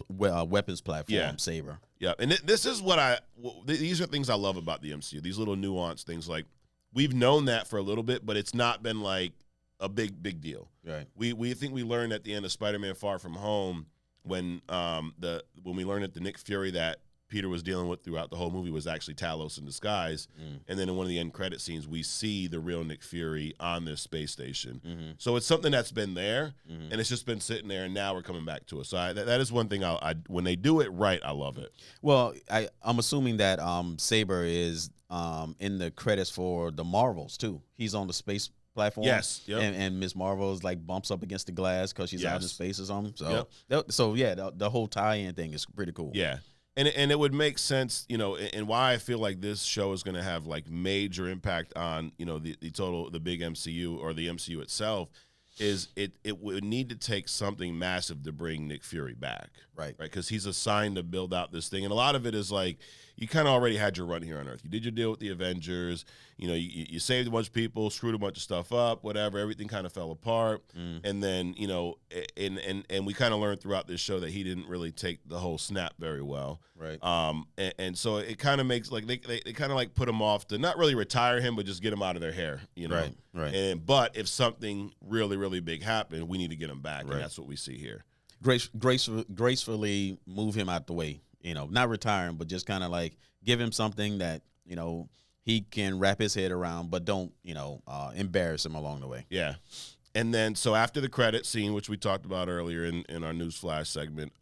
weapons platform, Saber. Yeah, and this is these are things I love about the MCU. These little nuanced things, like we've known that for a little bit, but it's not been like a big deal. Right. We think we learned at the end of Spider-Man: Far From Home when we learned that the Nick Fury that Peter was dealing with throughout the whole movie was actually Talos in disguise. And then in one of the end credit scenes, we see the real Nick Fury on this space station. So it's something that's been there, and it's just been sitting there, and now we're coming back to it. So that is one thing when they do it right, I love it. Well, I'm assuming that Saber is in the credits for the Marvels too. He's on the space platform. Yes. Yep. And Miss Marvel's like bumps up against the glass because she's out in space or something. So the whole tie-in thing is pretty cool. Yeah. And it would make sense, and why I feel like this show is going to have like major impact on, the big MCU or the MCU itself, is it would need to take something massive to bring Nick Fury back. Right. Because he's assigned to build out this thing. And a lot of it is like, you kind of already had your run here on Earth. You did your deal with the Avengers. You saved a bunch of people, screwed a bunch of stuff up, whatever. Everything kind of fell apart. And then, and we kind of learned throughout this show that he didn't really take the whole snap very well. Right. And so it kind of makes, like, they kind of like put him off to not really retire him, but just get him out of their hair, Right. But if something really, really big happened, we need to get him back. Right. And that's what we see here. Gracefully move him out the way. Not retire him, but just kind of like give him something that, he can wrap his head around, but don't, embarrass him along the way. Yeah. And then, so after the credit scene, which we talked about earlier in our news flash segment,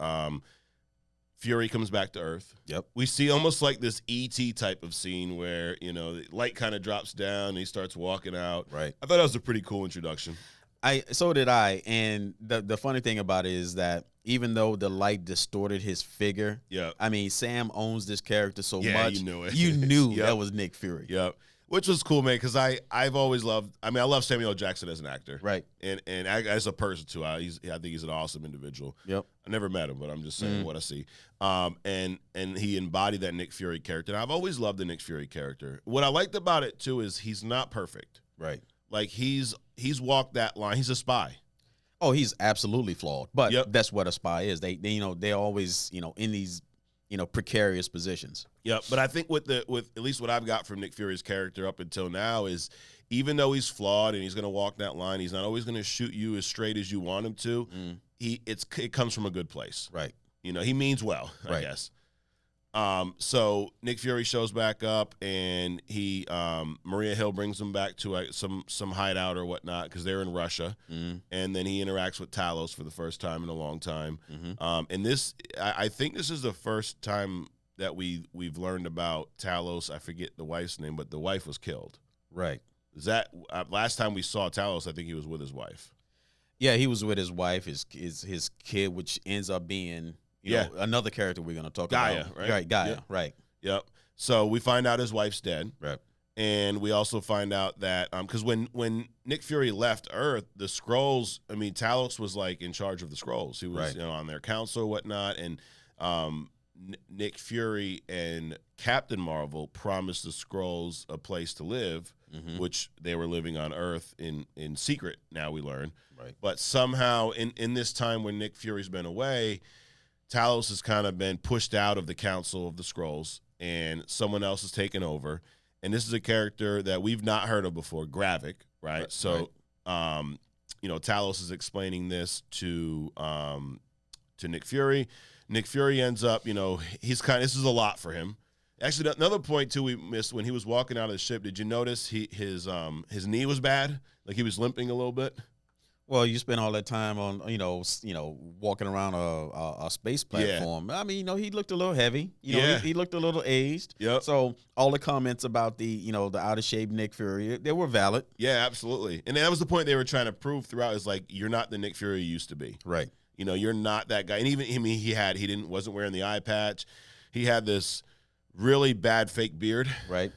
Fury comes back to Earth. Yep. We see almost like this E.T. type of scene where, the light kind of drops down and he starts walking out. Right. I thought that was a pretty cool introduction. So did I. And the funny thing about it is that even though the light distorted his figure, I mean, Sam owns this character so much. You knew it. You knew that was Nick Fury. Yep. Which was cool, man, because I've always loved, I love Samuel L. Jackson as an actor. Right. And as a person, too. I think he's an awesome individual. Yep. I never met him, but I'm just saying what I see. And he embodied that Nick Fury character. And I've always loved the Nick Fury character. What I liked about it, too, is he's not perfect. Right. Like, he's walked that line. He's a spy. Oh, he's absolutely flawed. But that's what a spy is. They're always, in these, precarious positions. Yep. But I think with at least what I've got from Nick Fury's character up until now is, even though he's flawed and he's going to walk that line, he's not always going to shoot you as straight as you want him to. It comes from a good place. Right. He means well, I guess. So Nick Fury shows back up, and Maria Hill brings him back to some hideout or whatnot, because they're in Russia, and then he interacts with Talos for the first time in a long time. And I think this is the first time that we've learned about Talos. I forget the wife's name, but the wife was killed. Right. Is that last time we saw Talos? I think he was with his wife. Yeah, he was with his wife, his kid, which ends up being. Another character we're going to talk about. Right? Right, Gaia, right. Yep. So we find out his wife's dead. Right. And we also find out that, because when Nick Fury left Earth, the Skrulls, Talos was like in charge of the Skrulls. He was on their council or whatnot. And Nick Fury and Captain Marvel promised the Skrulls a place to live, which they were living on Earth in secret, now we learn. Right. But somehow in this time when Nick Fury's been away, Talos has kind of been pushed out of the Council of the Skrulls, and someone else has taken over. And this is a character that we've not heard of before, Gravik, right? So, Talos is explaining this to Nick Fury. Nick Fury ends up, this is a lot for him. Actually, another point, too, we missed when he was walking out of the ship. Did you notice his knee was bad? Like, he was limping a little bit? Well, you spend all that time on, walking around a space platform. Yeah. He looked a little heavy. He looked a little aged. Yep. So all the comments about the out of shape Nick Fury, they were valid. Yeah, absolutely. And that was the point they were trying to prove throughout, is like, you're not the Nick Fury you used to be. Right. You know, you're not that guy. And even he wasn't wearing the eye patch. He had this really bad fake beard. Right.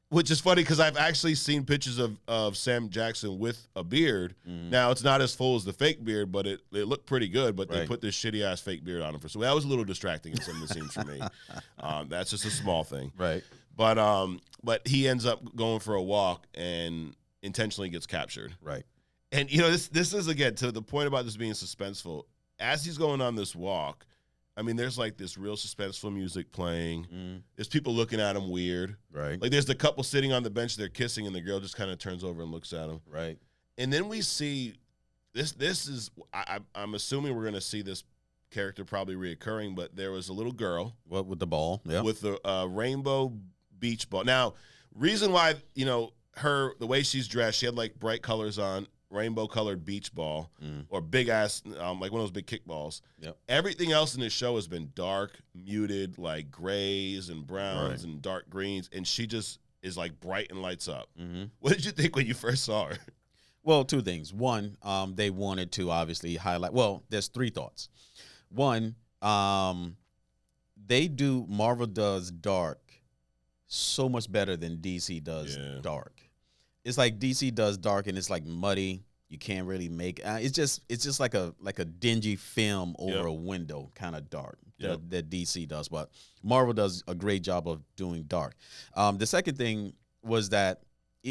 Which is funny because I've actually seen pictures of Sam Jackson with a beard. Now, it's not as full as the fake beard, but it looked pretty good. But they put this shitty-ass fake beard on him. So that was a little distracting in some of the scenes for me. That's just a small thing. Right. But he ends up going for a walk and intentionally gets captured. Right. And, you know, this is, again, to the point about this being suspenseful. As he's going on this walk, I mean, there's like this real suspenseful music playing. There's people looking at him weird. Right. Like there's the couple sitting on the bench, they're kissing, and the girl just kind of turns over and looks at him. Right. And then we see this is I'm assuming we're going to see this character probably reoccurring, but there was a little girl. What with the ball? Yeah. With the rainbow beach ball. Now, reason why, you know, the way she's dressed, she had like bright colors on. Rainbow colored beach ball or big ass, like one of those big kickballs. Yep. Everything else in this show has been dark, muted, like grays and browns and dark greens. And she just is like bright and lights up. What did you think when you first saw her? Well, two things. One, they wanted to obviously highlight. Well, there's three thoughts. One, Marvel does dark so much better than DC does dark. It's like DC does dark and it's like muddy. You can't really make it's just like a dingy film over a window, kind of dark that DC does. But Marvel does a great job of doing dark. The second thing was that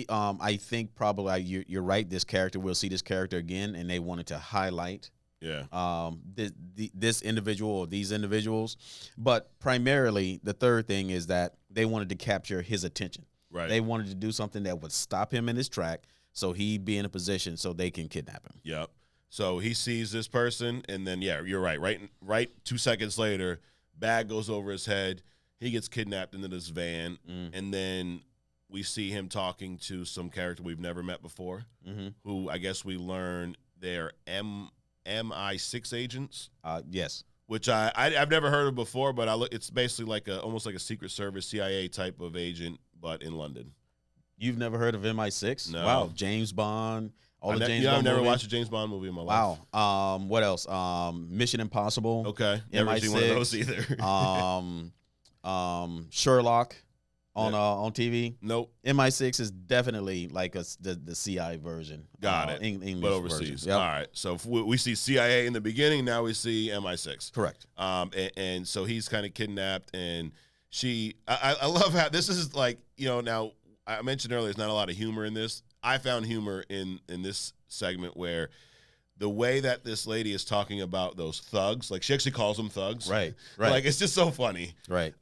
I think probably you're right. This character, we'll see this character again, and they wanted to highlight this individual or these individuals. But primarily, the third thing is that they wanted to capture his attention. Right. They wanted to do something that would stop him in his track so he'd be in a position so they can kidnap him. Yep. So he sees this person, and then, you're right. Right 2 seconds later, bag goes over his head. He gets kidnapped into this van, and then we see him talking to some character we've never met before, who I guess we learn they're MI6 agents. Yes. Which I've never heard of before, but it's basically like almost like a Secret Service CIA type of agent, but in London. You've never heard of MI6? No. Wow. James Bond. All the James Bond I've never movies. watched a James Bond movie in my life. Wow. What else? Mission Impossible. Okay. Never seen one of those either. Sherlock on TV. Nope. MI6 is definitely like the CI version. Got it. English but overseas. version. Yep. All right. So if we see CIA in the beginning, now we see MI6. Correct. And so he's kind of kidnapped, and I love how this is like, you know, now I mentioned earlier there's not a lot of humor in this. I found humor in this segment where the way that this lady is talking about those thugs, like she actually calls them thugs. Right. Like it's just so funny. Right.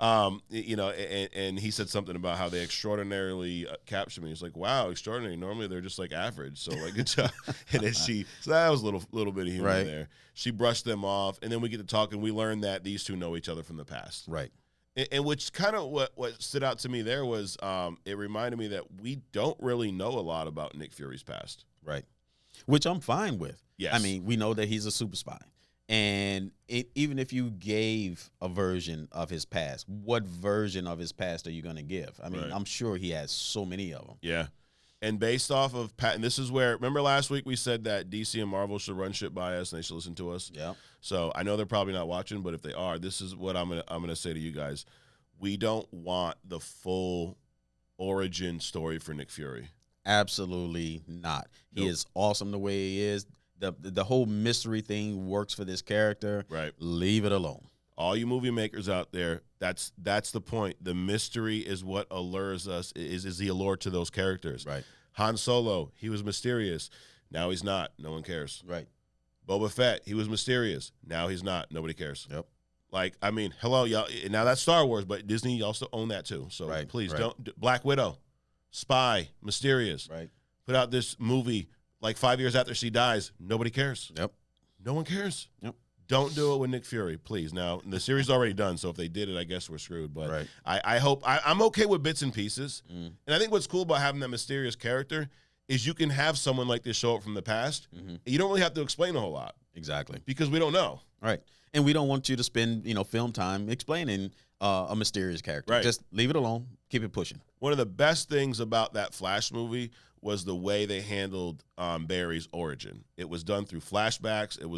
You know, and he said something about how they extraordinarily captured me. It's like, wow, extraordinary. Normally they're just like average. So like, good job. And then so that was a little bit of humor there. She brushed them off, and then we get to talk, and we learn that these two know each other from the past. Right. And which kind of what stood out to me there was it reminded me that we don't really know a lot about Nick Fury's past. Right. Which I'm fine with. Yes. I mean, we know that he's a super spy. And even if you gave a version of his past, what version of his past are you going to give? I mean, I'm sure he has so many of them. Yeah. And based off of and this is where, remember last week we said that DC and Marvel should run shit by us and they should listen to us? Yeah. So I know they're probably not watching, but if they are, this is what I'm gonna say to you guys. We don't want the full origin story for Nick Fury. Absolutely not. He is awesome the way he is. The whole mystery thing works for this character. Right. Leave it alone. All you movie makers out there, that's the point. The mystery is what allures us, is the allure to those characters. Right. Han Solo, he was mysterious. Now he's not. No one cares. Right. Boba Fett, he was mysterious. Now he's not. Nobody cares. Yep. Like, I mean, hello, y'all. Now that's Star Wars, but Disney also own that too. So please don't. Black Widow, spy, mysterious. Right. Put out this movie like 5 years after she dies. Nobody cares. Yep. No one cares. Yep. Don't do it with Nick Fury, please. Now, the series is already done, so if they did it, I guess we're screwed. But I hope I'm okay with bits and pieces. And I think what's cool about having that mysterious character is you can have someone like this show up from the past. You don't really have to explain a whole lot. Exactly. Because we don't know. Right. And we don't want you to spend, film time explaining a mysterious character. Right. Just leave it alone. Keep it pushing. One of the best things about that Flash movie was the way they handled Barry's origin. It was done through flashbacks. It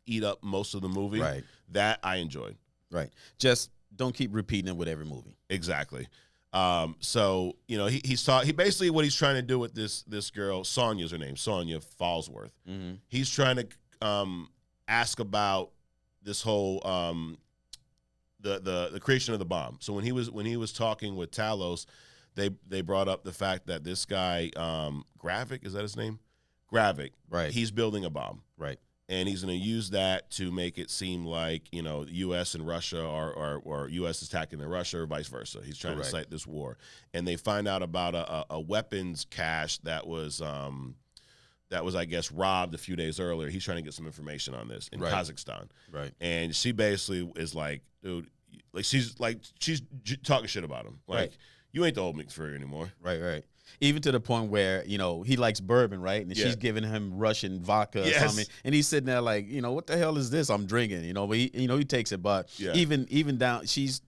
eat up most of the movie. Right. That I enjoyed. Right. Just don't keep repeating it with every movie. Exactly. So he basically what he's trying to do with this girl, Sonya's her name, Sonya Fallsworth. Mm-hmm. He's trying to ask about this whole the creation of the bomb. So when he was talking with Talos, they brought up the fact that this guy Gravik, is that his name? Gravik. Right. He's building a bomb. Right. And he's going to use that to make it seem like, U.S. and Russia or U.S. is attacking the Russia or vice versa. He's trying to cite this war. And they find out about a weapons cache that was, I guess, robbed a few days earlier. He's trying to get some information on this in Kazakhstan. Right. And she basically is like, dude, she's talking shit about him. Like, you ain't the old McFurry anymore. Right, right. Even to the point where, he likes bourbon, right? And she's giving him Russian vodka or something. And he's sitting there like, what the hell is this I'm drinking? But he takes it. But even down, she's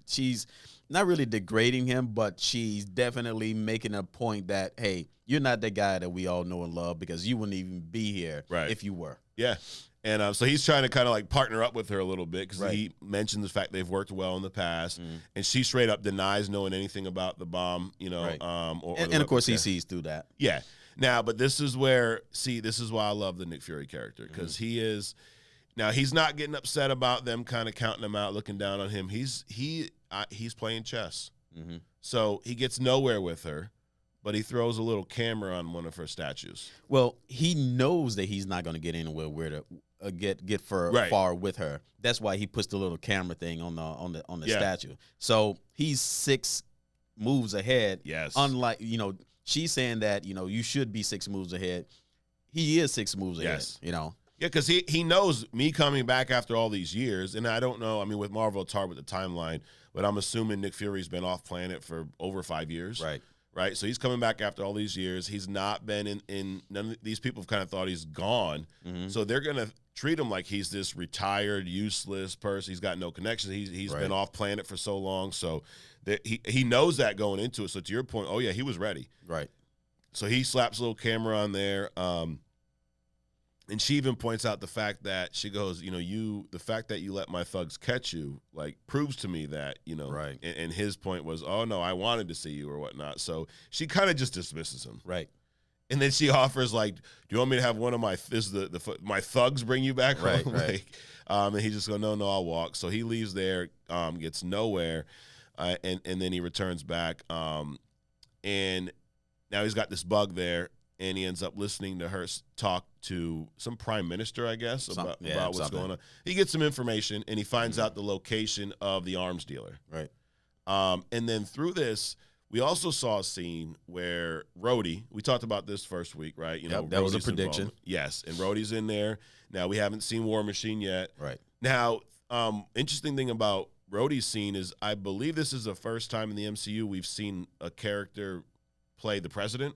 not really degrading him, but she's definitely making a point that, hey, you're not the guy that we all know and love because you wouldn't even be here if you were. Yeah. And so he's trying to kind of like partner up with her a little bit because he mentioned the fact they've worked well in the past, and she straight up denies knowing anything about the bomb, and of course he sees through that. Yeah. Now, but this is why I love the Nick Fury character because he's not getting upset about them kind of counting him out, looking down on him. He's playing chess, so he gets nowhere with her. But he throws a little camera on one of her statues. Well, he knows that he's not going to get anywhere where to get far with her. That's why he puts the little camera thing on the statue. So he's 6 moves ahead. Yes. Unlike she's saying that you should be 6 moves ahead. He is 6 moves ahead. Yeah, because he knows me coming back after all these years, and I don't know. I mean, with Marvel, it's hard with the timeline, but I'm assuming Nick Fury's been off planet for over 5 years. Right, so he's coming back after all these years. He's not been in none of these people have kind of thought he's gone. So they're gonna treat him like he's this retired, useless person. He's got no connections. He's been off planet for so long. So he knows that going into it. So to your point, oh yeah, he was ready. Right. So he slaps a little camera on there. And she even points out the fact that she goes, the fact that you let my thugs catch you, like, proves to me that, Right. And his point was, oh, no, I wanted to see you or whatnot. So she kind of just dismisses him. Right. And then she offers, like, do you want me to have one of my my thugs bring you back home? Right. And he just goes, no, I'll walk. So he leaves there, gets nowhere, and then he returns back. And now he's got this bug there. And he ends up listening to her talk to some prime minister, I guess, about what's going on. He gets some information, and he finds out the location of the arms dealer. Right. And then through this, we also saw a scene where Rhodey, we talked about this first week, right? That was a prediction. Involved. Yes, and Rhodey's in there. Now, we haven't seen War Machine yet. Right. Now, interesting thing about Rhodey's scene is I believe this is the first time in the MCU we've seen a character play the president.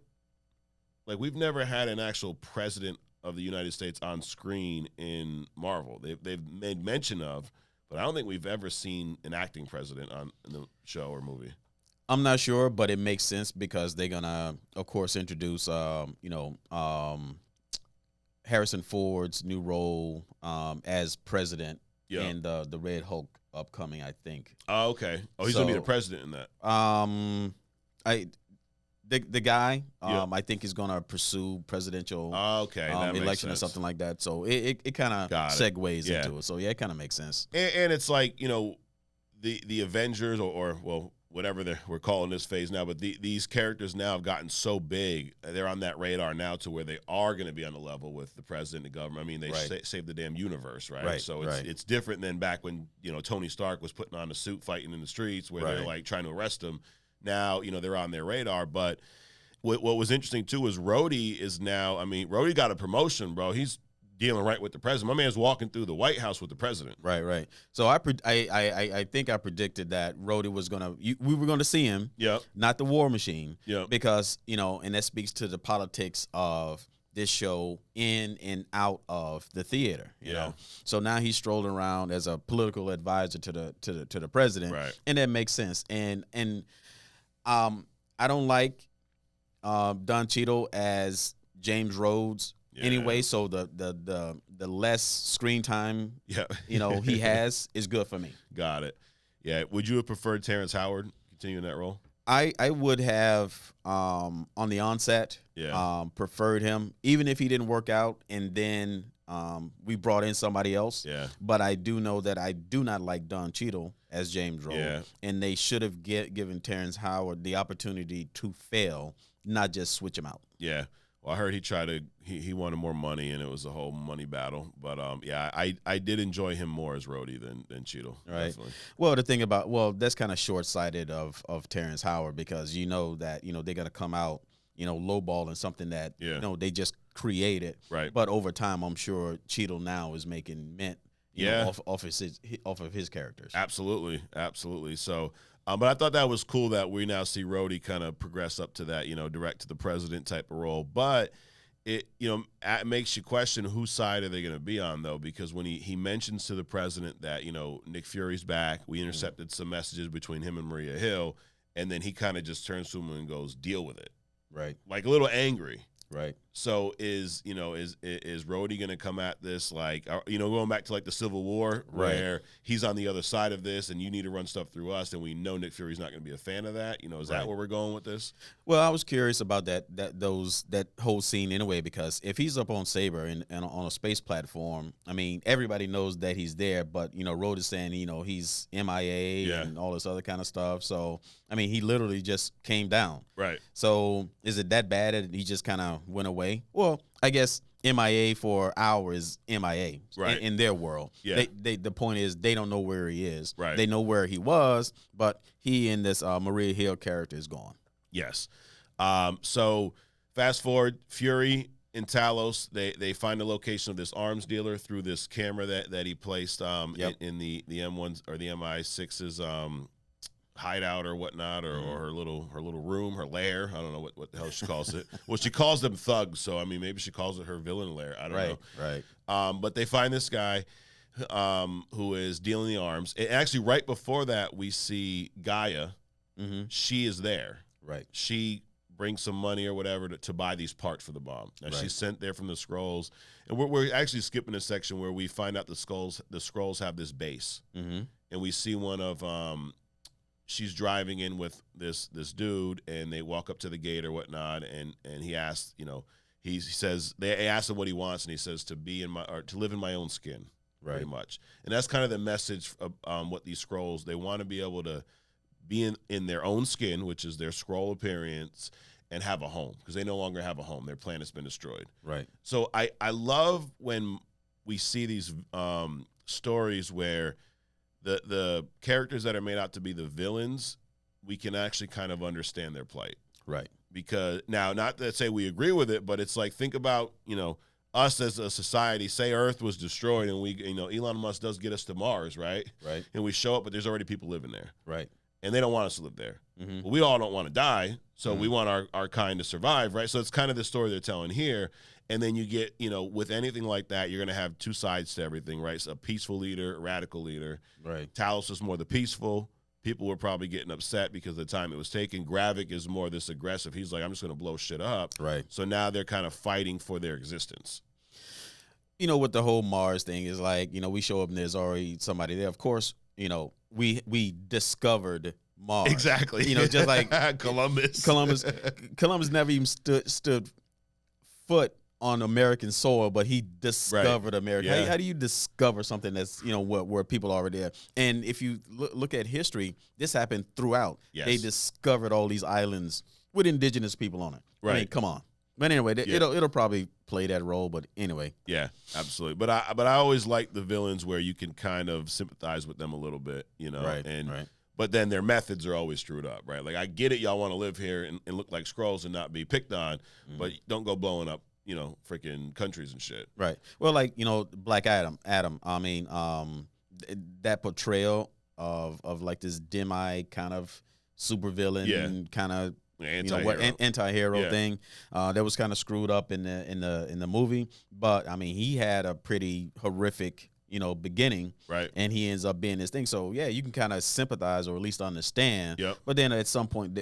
Like, we've never had an actual president of the United States on screen in Marvel. They've made mention of, but I don't think we've ever seen an acting president in the show or movie. I'm not sure, but it makes sense because they're gonna, of course, introduce Harrison Ford's new role as president in the Red Hulk upcoming, I think. Oh, okay. Oh, he's gonna be the president in that. The guy, I think, is going to pursue presidential election or something like that. So it kind of segues into it. So, yeah, it kind of makes sense. And it's like, the Avengers or whatever we're calling this phase now, but these characters now have gotten so big. They're on that radar now to where they are going to be on the level with the president and the government. I mean, they saved the damn universe, right? So it's different than back when, Tony Stark was putting on a suit fighting in the streets where they're, like, trying to arrest him. Now, they're on their radar. But what was interesting, too, is Rhodey is now, Rhodey got a promotion, bro. He's dealing right with the president. My man's walking through the White House with the president. Right. So I think I predicted that Rhodey was we were going to see him, not the War Machine, because, and that speaks to the politics of this show in and out of the theater, you know. So now he's strolling around as a political advisor to the president, and that makes sense. And I don't like Don Cheadle as James Rhodes anyway. So the less screen time, he has is good for me. Got it. Yeah. Would you have preferred Terrence Howard continue in that role? I would have on the onset preferred him, even if he didn't work out, and then we brought in somebody else. Yeah. But I do know that I do not like Don Cheadle as James Rhodes. Yeah. And they should have given Terrence Howard the opportunity to fail, not just switch him out. Yeah. Well, I heard he wanted more money, and it was a whole money battle. But I did enjoy him more as Rhodey than Cheadle. Right. Definitely. Well, the thing about that's kind of short sighted of Terrence Howard, because that they're gonna come out lowballing something that they just created. Right. But over time, I'm sure Cheadle now is making mint. Off of his characters. Absolutely. So. But I thought that was cool that we now see Rhodey kind of progress up to that, direct to the president type of role. But it makes you question whose side are they going to be on, though, because when he mentions to the president that, Nick Fury's back, we intercepted some messages between him and Maria Hill, and then he kind of just turns to him and goes, deal with it. Right. Like a little angry. Right. So is Rhodey going to come at this like, going back to like the Civil War where he's on the other side of this and you need to run stuff through us, and we know Nick Fury's not going to be a fan of that. Is that where we're going with this? Well, I was curious about that whole scene anyway, because if he's up on Saber and on a space platform, I mean, everybody knows that he's there, but Rhodey is saying he's MIA and all this other kind of stuff. So I mean, he literally just came down. Right. So is it that bad that he just kind of went away? Well, I guess MIA for hours, MIA in their world. Yeah. The point is they don't know where he is. Right. They know where he was, but he and this Maria Hill character is gone. Yes. So fast forward, Fury and Talos, they find the location of this arms dealer through this camera that he placed in the M1s or the MI6's hideout or whatnot, or her little room, her lair. I don't know what the hell she calls it. Well, she calls them thugs, so I mean maybe she calls it her villain lair. I don't know. Right. But they find this guy who is dealing the arms. And actually, right before that, we see Gaia. Mm-hmm. She is there. Right. She brings some money or whatever to buy these parts for the bomb. Now she's sent there from the Skrulls, and we're actually skipping a section where we find out the Skrulls have this base, and we see one of she's driving in with this dude, and they walk up to the gate or whatnot, and he asks, he says they ask him what he wants, and he says to live in my own skin, pretty much, and that's kind of the message of what these Skrulls, they want to be able to be in their own skin, which is their Skrull appearance, and have a home, because they no longer have a home. Their planet's been destroyed. Right. So I love when we see these stories where the characters that are made out to be the villains, we can actually kind of understand their plight. Right. Because now, not to say we agree with it, but it's like, think about, us as a society. Say Earth was destroyed, and we, Elon Musk does get us to Mars, right? Right. And we show up, but there's already people living there. Right. And they don't want us to live there. Mm-hmm. Well, we all don't want to die, so we want our kind to survive, right? So it's kind of the story they're telling here. And then you get, with anything like that, you're going to have two sides to everything, right? So a peaceful leader, a radical leader. Right. Talos was more the peaceful. People were probably getting upset because of the time it was taken. Gravik is more this aggressive. He's like, I'm just going to blow shit up. Right. So now they're kind of fighting for their existence. With the whole Mars thing is like, we show up and there's already somebody there. Of course, we discovered Mars. Exactly. Just like Columbus. Columbus never even stood foot on American soil, but he discovered America. Yeah. How do you discover something that's where people are already there? And if you look at history, this happened throughout. Yes. They discovered all these islands with indigenous people on it. Right. I mean, come on. But anyway, it'll probably play that role. But anyway, yeah, absolutely. But I always like the villains where you can kind of sympathize with them a little bit, Right. And but then their methods are always screwed up, right? Like, I get it, y'all want to live here and look like Skrulls and not be picked on, but don't go blowing up, freaking countries and shit. Right. Well, like, Black Adam. I mean, that portrayal of like this dim-eyed kind of supervillain kind of anti-hero thing that was kind of screwed up in the movie. But I mean, he had a pretty horrific beginning, right? And he ends up being this thing. So yeah, you can kind of sympathize or at least understand. Yep. But then at some point,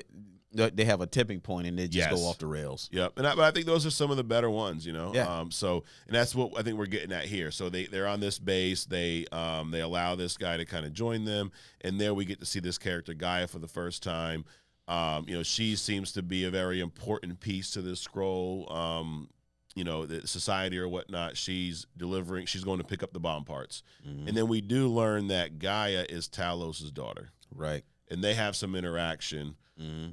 they have a tipping point and they just go off the rails. Yep. But I think those are some of the better ones, you know. Yeah. So and that's what I think we're getting at here. So they're on this base. They allow this guy to kind of join them, and there we get to see this character Gaia for the first time. You know, she seems to be a very important piece to this scroll. You know, the society or whatnot. She's going to pick up the bomb parts. And then we do learn that Gaia is Talos' daughter. Right. And they have some interaction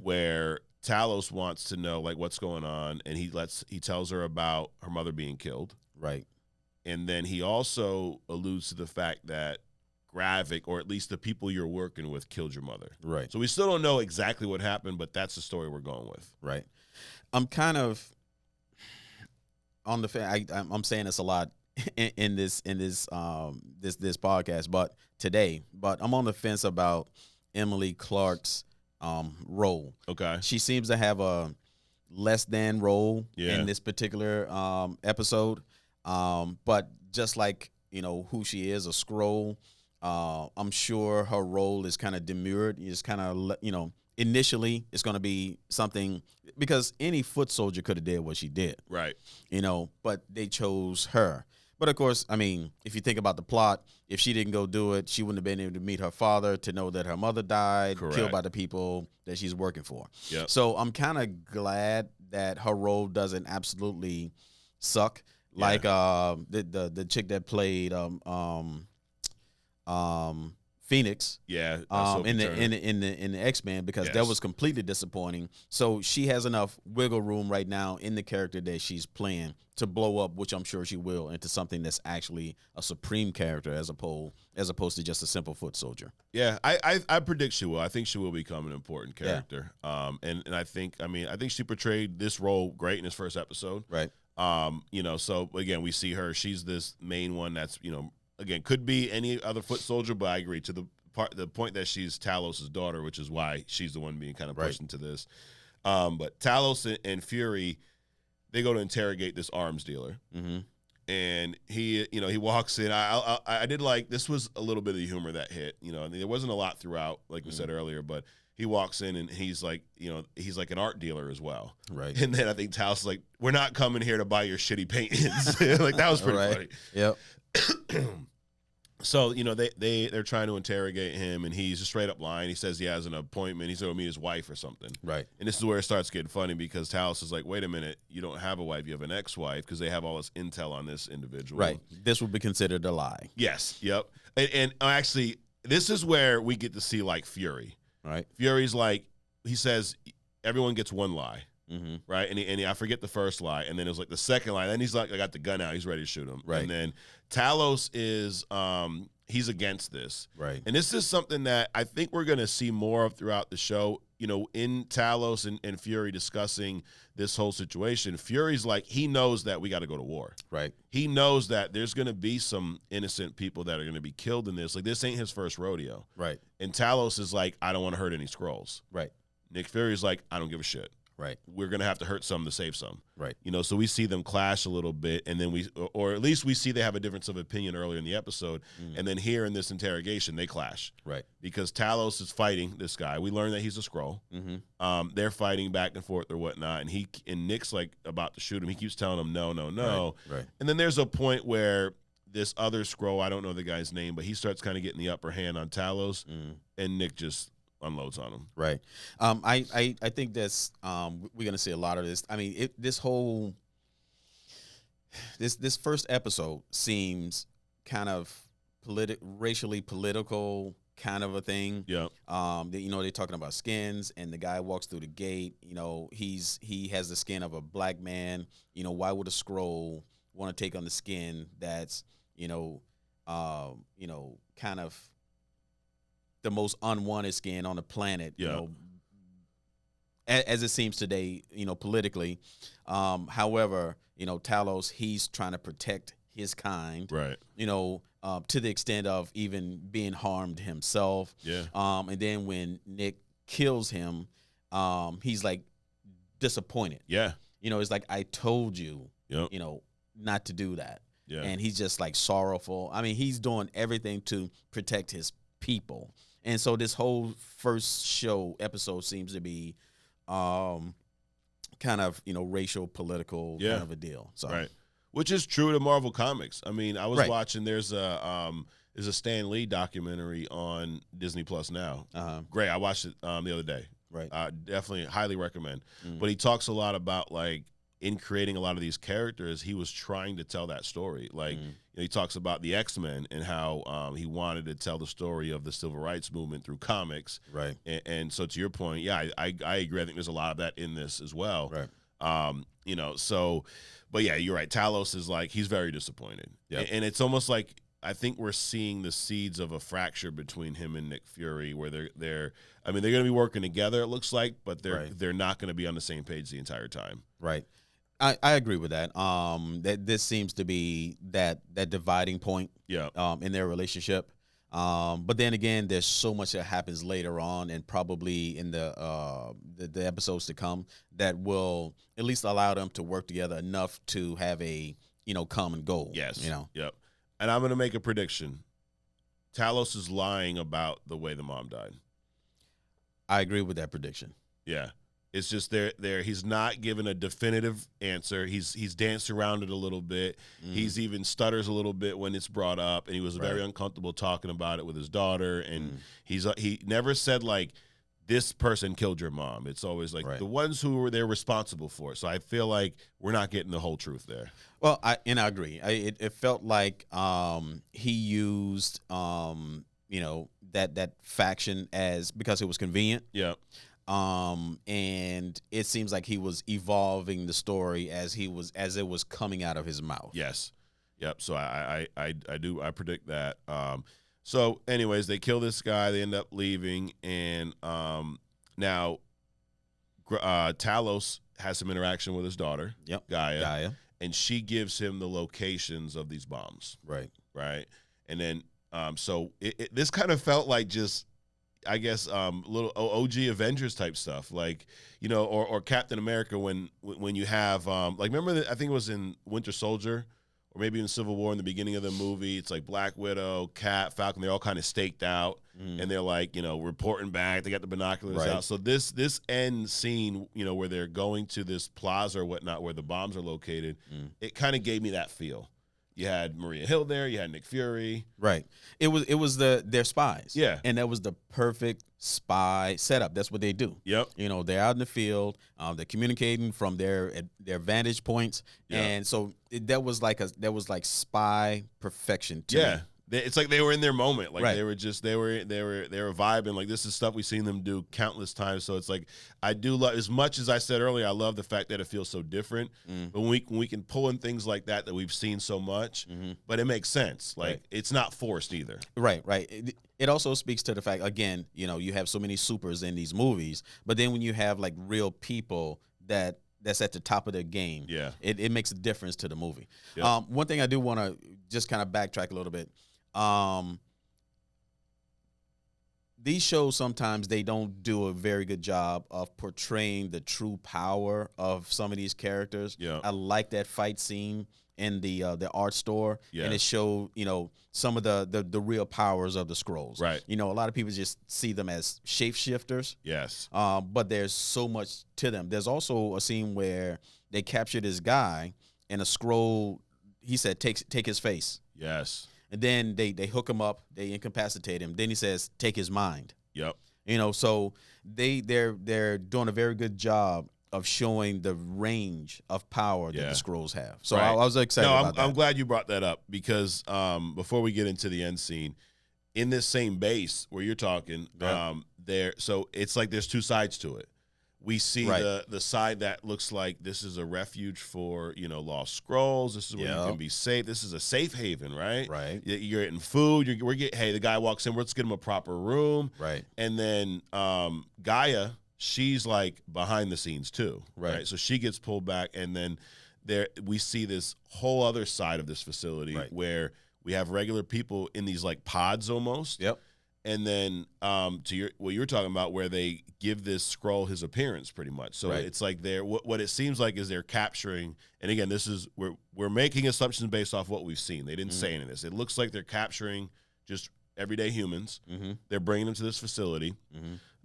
where Talos wants to know like what's going on, and he tells her about her mother being killed. Right. And then he also alludes to the fact that Gravik, or at least the people you're working with, killed your mother. Right. So we still don't know exactly what happened, but that's the story we're going with. Right. I'm kind of on the I'm saying this a lot in this podcast, but I'm on the fence about Emily Clark's role. Okay. She seems to have a less than role in this particular episode. But just like, you know, who she is, a scroll, I'm sure her role is kind of demurred. It's kind of, you know, initially it's going to be something, because any foot soldier could have did what she did. Right. You know, but they chose her. But of course, I mean, if you think about the plot, if she didn't go do it, she wouldn't have been able to meet her father, to know that her mother died, killed by the people that she's working for. Yep. So I'm kind of glad that her role doesn't absolutely suck. Like the chick that played Phoenix, in the X-Men, because that was completely disappointing. So she has enough wiggle room right now in the character that she's playing to blow up, which I'm sure she will, into something that's actually a supreme character as opposed to just a simple foot soldier. Yeah, I predict she will. I think she will become an important character. Yeah. And I think she portrayed this role great in this first episode. Right. You know, so again, we see her. She's this main one that's, you know, again, could be any other foot soldier, but I agree to the point that she's Talos' daughter, which is why she's the one being kind of pushed into this. But Talos and Fury, they go to interrogate this arms dealer, and he walks in. I did like, this was a little bit of the humor that hit. You know, I mean, there wasn't a lot throughout, like we said earlier, but he walks in and he's like, you know, he's like an art dealer as well. Right. And then I think Talos is like, we're not coming here to buy your shitty paintings. Like, that was pretty funny. Yep. So, you know, they're trying to interrogate him, and he's just straight up lying. He says he has an appointment. He's going to meet his wife or something. Right. And this is where it starts getting funny, because Talos is like, wait a minute, you don't have a wife, you have an ex-wife, because they have all this intel on this individual. Right. This would be considered a lie. Yes. Yep. And actually, this is where we get to see, like, Fury. Right. Fury's like, he says everyone gets one lie. Right, and I forget the first lie, and then it was like the second lie. Then he's like, I got the gun out, he's ready to shoot him. Right, and then Talos is he's against this. Right, and this is something that I think we're going to see more of throughout the show. You know, in Talos and Fury discussing this whole situation, Fury's like, he knows that we got to go to war. Right, he knows that there's going to be some innocent people that are going to be killed in this. Like, this ain't his first rodeo. Right, and Talos is like, I don't want to hurt any Skrulls. Right, Nick Fury's like, I don't give a shit. Right. We're going to have to hurt some to save some. Right. You know, so we see them clash a little bit, and then or at least we see they have a difference of opinion earlier in the episode, and then here in this interrogation, they clash. Right. Because Talos is fighting this guy. We learn that he's a Skrull. They're fighting back and forth or whatnot, and Nick's like about to shoot him. He keeps telling him, no, no, no. Right. And then there's a point where this other Skrull, I don't know the guy's name, but he starts kind of getting the upper hand on Talos, and Nick just unloads on him. Right. I think that's we're gonna see a lot of this. I mean, this first episode seems kind of racially political kind of a thing. Yeah. You know, they're talking about skins, and the guy walks through the gate. You know, he has the skin of a black man. You know, why would a Skrull want to take on the skin that's kind of the most unwanted skin on the planet, you know, as it seems today, you know, politically. However, you know, Talos, he's trying to protect his kind, right? You know, to the extent of even being harmed himself. Yeah. And then when Nick kills him, he's like disappointed. Yeah. You know, it's like, I told you, you know, not to do that. Yeah. And he's just like sorrowful. I mean, he's doing everything to protect his people. And so this whole first episode seems to be kind of, racial, political kind of a deal. So. Right. Which is true to Marvel Comics. I mean, I was watching, there's a Stan Lee documentary on Disney Plus now. Great. I watched it the other day. Right. Definitely highly recommend. But he talks a lot about, like, in creating a lot of these characters, he was trying to tell that story. Like, he talks about the X-Men and how he wanted to tell the story of the civil rights movement through comics. Right. And so to your point, yeah, I agree. I think there's a lot of that in this as well. Right. So, but yeah, you're right. Talos is like, he's very disappointed. Yep. And it's almost like, I think we're seeing the seeds of a fracture between him and Nick Fury, where they're going to be working together, it looks like, but they're not going to be on the same page the entire time. Right. I agree with that. That this seems to be that dividing point. In their relationship. But then again, there's so much that happens later on, and probably in the episodes to come, that will at least allow them to work together enough to have a common goal. Yes. Yep. And I'm going to make a prediction. Talos is lying about the way the mom died. I agree with that prediction. Yeah. It's just there. He's not given a definitive answer. He's danced around it a little bit. He's even stutters a little bit when it's brought up, and he was very uncomfortable talking about it with his daughter. And he never said, like, this person killed your mom. It's always like the ones who were there responsible for it. So I feel like we're not getting the whole truth there. Well, I agree. It felt like he used that faction because it was convenient. Yeah. And it seems like he was evolving the story as it was coming out of his mouth. Yes. Yep. So I predict that. So anyways, they kill this guy, they end up leaving, and now Talos has some interaction with his daughter, Gaia, and she gives him the locations of these bombs. Right. And then so this kind of felt like just, I guess, little OG Avengers type stuff, like, or Captain America when you have like, remember I think it was in Winter Soldier, or maybe in Civil War in the beginning of the movie. It's like Black Widow, Cap, Falcon, they're all kind of staked out, and they're like, reporting back. They got the binoculars out. So this end scene, where they're going to this plaza or whatnot, where the bombs are located, it kind of gave me that feel. You had Maria Hill there. You had Nick Fury. Right. It was their spies. Yeah. And that was the perfect spy setup. That's what they do. Yep. They're out in the field. They're communicating from their vantage points. Yep. And so that was like spy perfection to me. It's like they were in their moment. Like they were vibing. Like, this is stuff we've seen them do countless times. So it's like, I do love, as much as I said earlier, I love the fact that it feels so different. But when we can pull in things like that we've seen so much, but it makes sense. Like, it's not forced either. Right. It also speaks to the fact, again, you have so many supers in these movies, but then when you have like real people that's at the top of their game, it makes a difference to the movie. Yep. One thing I do want to just kind of backtrack a little bit. These shows, sometimes they don't do a very good job of portraying the true power of some of these characters. Yeah. I like that fight scene in the art store, and it showed, some of the real powers of the Skrulls. Right. A lot of people just see them as shapeshifters. Yes. But there's so much to them. There's also a scene where they capture this guy, and a Skrull, he said, take his face. Yes. And then they hook him up, they incapacitate him. Then he says, take his mind. Yep. So they're doing a very good job of showing the range of power that the Skrulls have. So I was excited about that. I'm glad you brought that up, because before we get into the end scene, in this same base where you're talking, so it's like there's two sides to it. We see the side that looks like this is a refuge for, lost Skrulls. This is where you can be safe. This is a safe haven, right? Right. You're getting food. Hey, the guy walks in. Let's get him a proper room. Right. And then Gaia, she's like behind the scenes too. Right. So she gets pulled back, and then we see this whole other side of this facility where we have regular people in these like pods almost. Yep. And then to what you were talking about, where they give this Skrull his appearance, pretty much. So it's like what it seems like is they're capturing. And again, this is we're making assumptions based off what we've seen. They didn't say any of this. It looks like they're capturing just everyday humans. They're bringing them to this facility.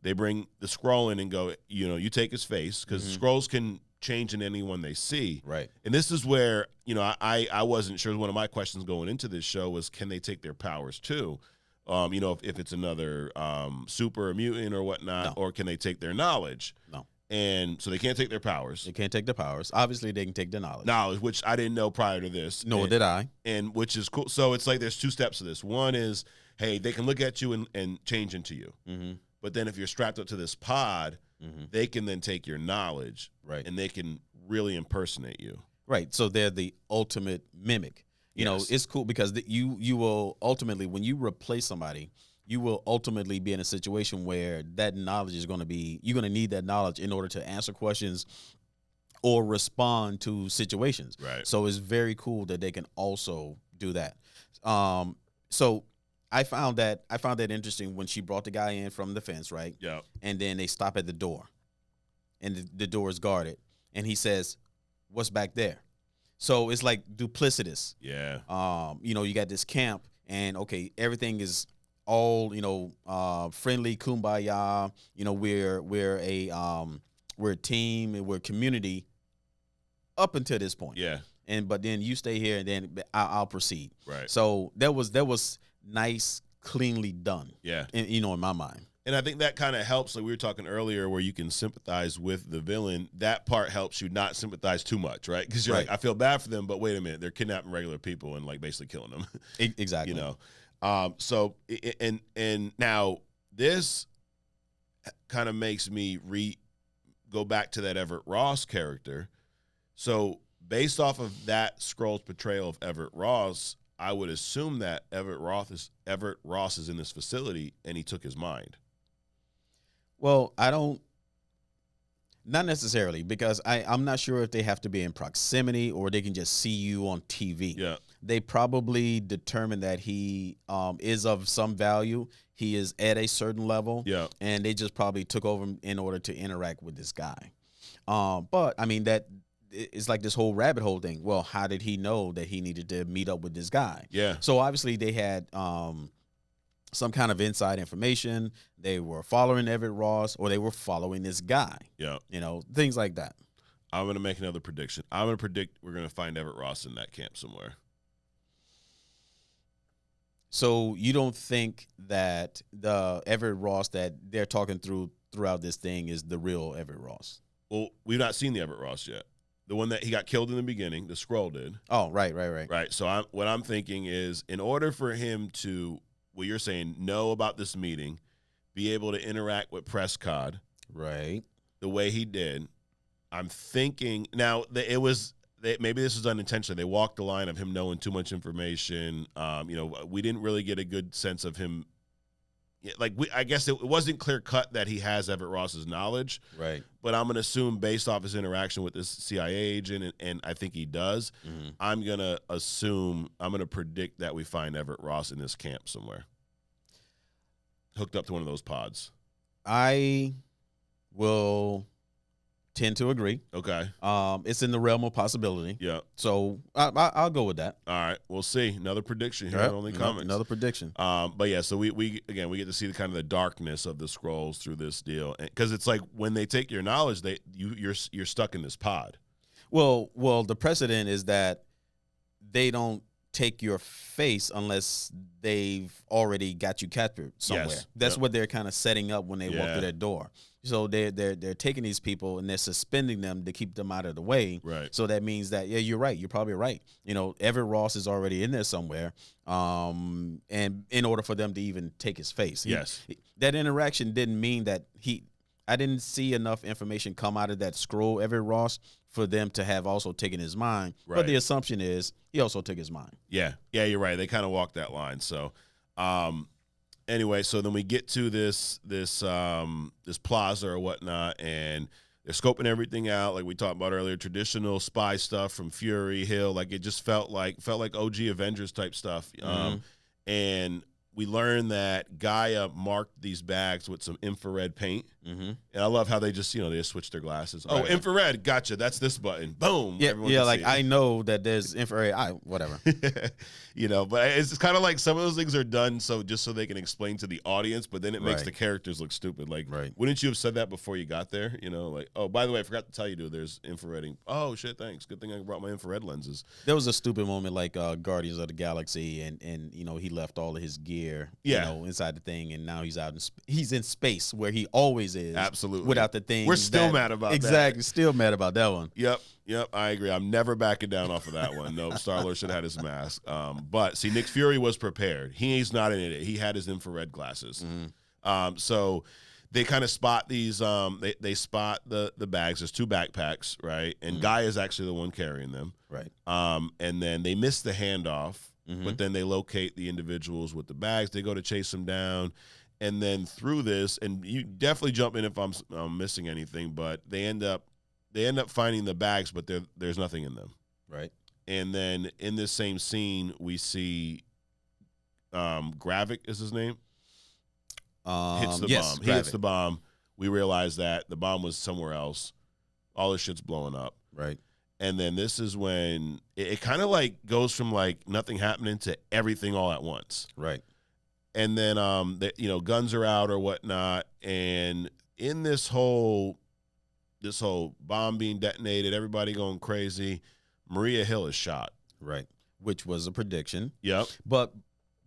They bring the scroll in and go, you take his face, because scrolls can change in anyone they see. Right. And this is where, I wasn't sure. One of my questions going into this show was, can they take their powers too? If it's another super or mutant or whatnot, or can they take their knowledge? No. And so they can't take their powers. They can't take the powers. Obviously, they can take the knowledge. Knowledge, which I didn't know prior to this. Nor did I. And which is cool. So it's like there's two steps to this. One is, hey, they can look at you and change into you. Mm-hmm. But then if you're strapped up to this pod, they can then take your knowledge, right, and they can really impersonate you. Right. So they're the ultimate mimic. You know, it's cool because you will ultimately, when you replace somebody, you will ultimately be in a situation where that knowledge is going to be, you're going to need that knowledge in order to answer questions or respond to situations. Right. So it's very cool that they can also do that. So I found that interesting when she brought the guy in from the fence, right? Yeah. And then they stop at the door, and the door is guarded, and he says, "What's back there?" So it's like duplicitous. Yeah. You got this camp, and okay, everything is all friendly, kumbaya. We're a team and we're a community up until this point. Yeah. But then you stay here, and then I'll proceed. Right. So that was nice, cleanly done. Yeah. In my mind. And I think that kind of helps. Like we were talking earlier, where you can sympathize with the villain. That part helps you not sympathize too much, right? Because you're like, I feel bad for them, but wait a minute, they're kidnapping regular people and like basically killing them. Exactly. So and now this kind of makes me go back to that Everett Ross character. So based off of that scroll's portrayal of Everett Ross, I would assume that Everett Ross is in this facility and he took his mind. Well, not necessarily, because I'm not sure if they have to be in proximity or they can just see you on TV. Yeah. They probably determined that he is of some value. He is at a certain level. Yeah. And they just probably took over him in order to interact with this guy. But I mean, that it's like this whole rabbit hole thing. Well, how did he know that he needed to meet up with this guy? Yeah. So obviously they had some kind of inside information. They were following Everett Ross, or they were following this guy. Yeah. Things like that. I'm going to make another prediction. I'm going to predict we're going to find Everett Ross in that camp somewhere. So you don't think that the Everett Ross that they're talking throughout this thing is the real Everett Ross? Well, we've not seen the Everett Ross yet. The one that he got killed in the beginning, the scroll did. Oh, right. Right. So what I'm thinking is, in order for him to, what you're saying, know about this meeting, be able to interact with Prescott, right, the way he did, I'm thinking now that maybe this was unintentional. They walked the line of him knowing too much information. We didn't really get a good sense of him. I guess it wasn't clear cut that he has Everett Ross's knowledge. Right. But I'm going to assume, based off his interaction with this CIA agent, and I think he does, I'm going to predict that we find Everett Ross in this camp somewhere, hooked up to one of those pods. I will tend to agree. Okay. It's in the realm of possibility. Yeah. So I'll go with that. All right. We'll see. Another prediction here. Yep. Only comments. Another prediction. But yeah. So we get to see the kind of the darkness of the scrolls through this deal, because it's like when they take your knowledge, you're stuck in this pod. Well, the precedent is that they don't take your face unless they've already got you captured somewhere. Yes. That's what they're kind of setting up when they walk through that door. So they're taking these people and they're suspending them to keep them out of the way. Right. So that means that, yeah, you're right. You're probably right. Everett Ross is already in there somewhere. And in order for them to even take his face. Yes. That interaction didn't mean that I didn't see enough information come out of that scroll, Everett Ross, for them to have also taken his mind. Right. But the assumption is he also took his mind. Yeah. Yeah, you're right. They kind of walked that line. So, anyway, so then we get to this plaza or whatnot, and they're scoping everything out, like we talked about earlier. Traditional spy stuff from Fury Hill, like it just felt like OG Avengers type stuff. And we learn that Gaia marked these bags with some infrared paint. And I love how they just, they just switch their glasses. Oh, infrared, gotcha. That's this button. Boom. Yeah, like I know that there's infrared. Whatever. But it's kind of like some of those things are done just so they can explain to the audience, but then it makes the characters look stupid. Like, wouldn't you have said that before you got there? Like, oh, by the way, I forgot to tell you, dude, there's infrareding. Oh, shit, thanks. Good thing I brought my infrared lenses. There was a stupid moment like Guardians of the Galaxy, and he left all of his gear, inside the thing, and now he's in space where he always is. Absolutely. Without the thing. We're still mad about that. Exactly. Still mad about that one. Yep, I agree. I'm never backing down off of that one. No, Star-Lord should have had his mask. But see, Nick Fury was prepared. He's not in it. He had his infrared glasses. So they kind of spot these. They spot the bags. There's 2 backpacks, right? And Guy is actually the one carrying them, right? And then they miss the handoff, but then they locate the individuals with the bags. They go to chase them down. And then through this, and you definitely jump in if I'm missing anything, but they end up finding the bags, but there's nothing in them. Right. And then in this same scene, we see Gravik is his name. Hits the bomb. He hits the bomb. We realize that the bomb was somewhere else. All this shit's blowing up. Right. And then this is when it kind of like goes from like nothing happening to everything all at once. Right. And then, guns are out or whatnot. And in this whole bomb being detonated, everybody going crazy, Maria Hill is shot. Right. Which was a prediction. Yep. But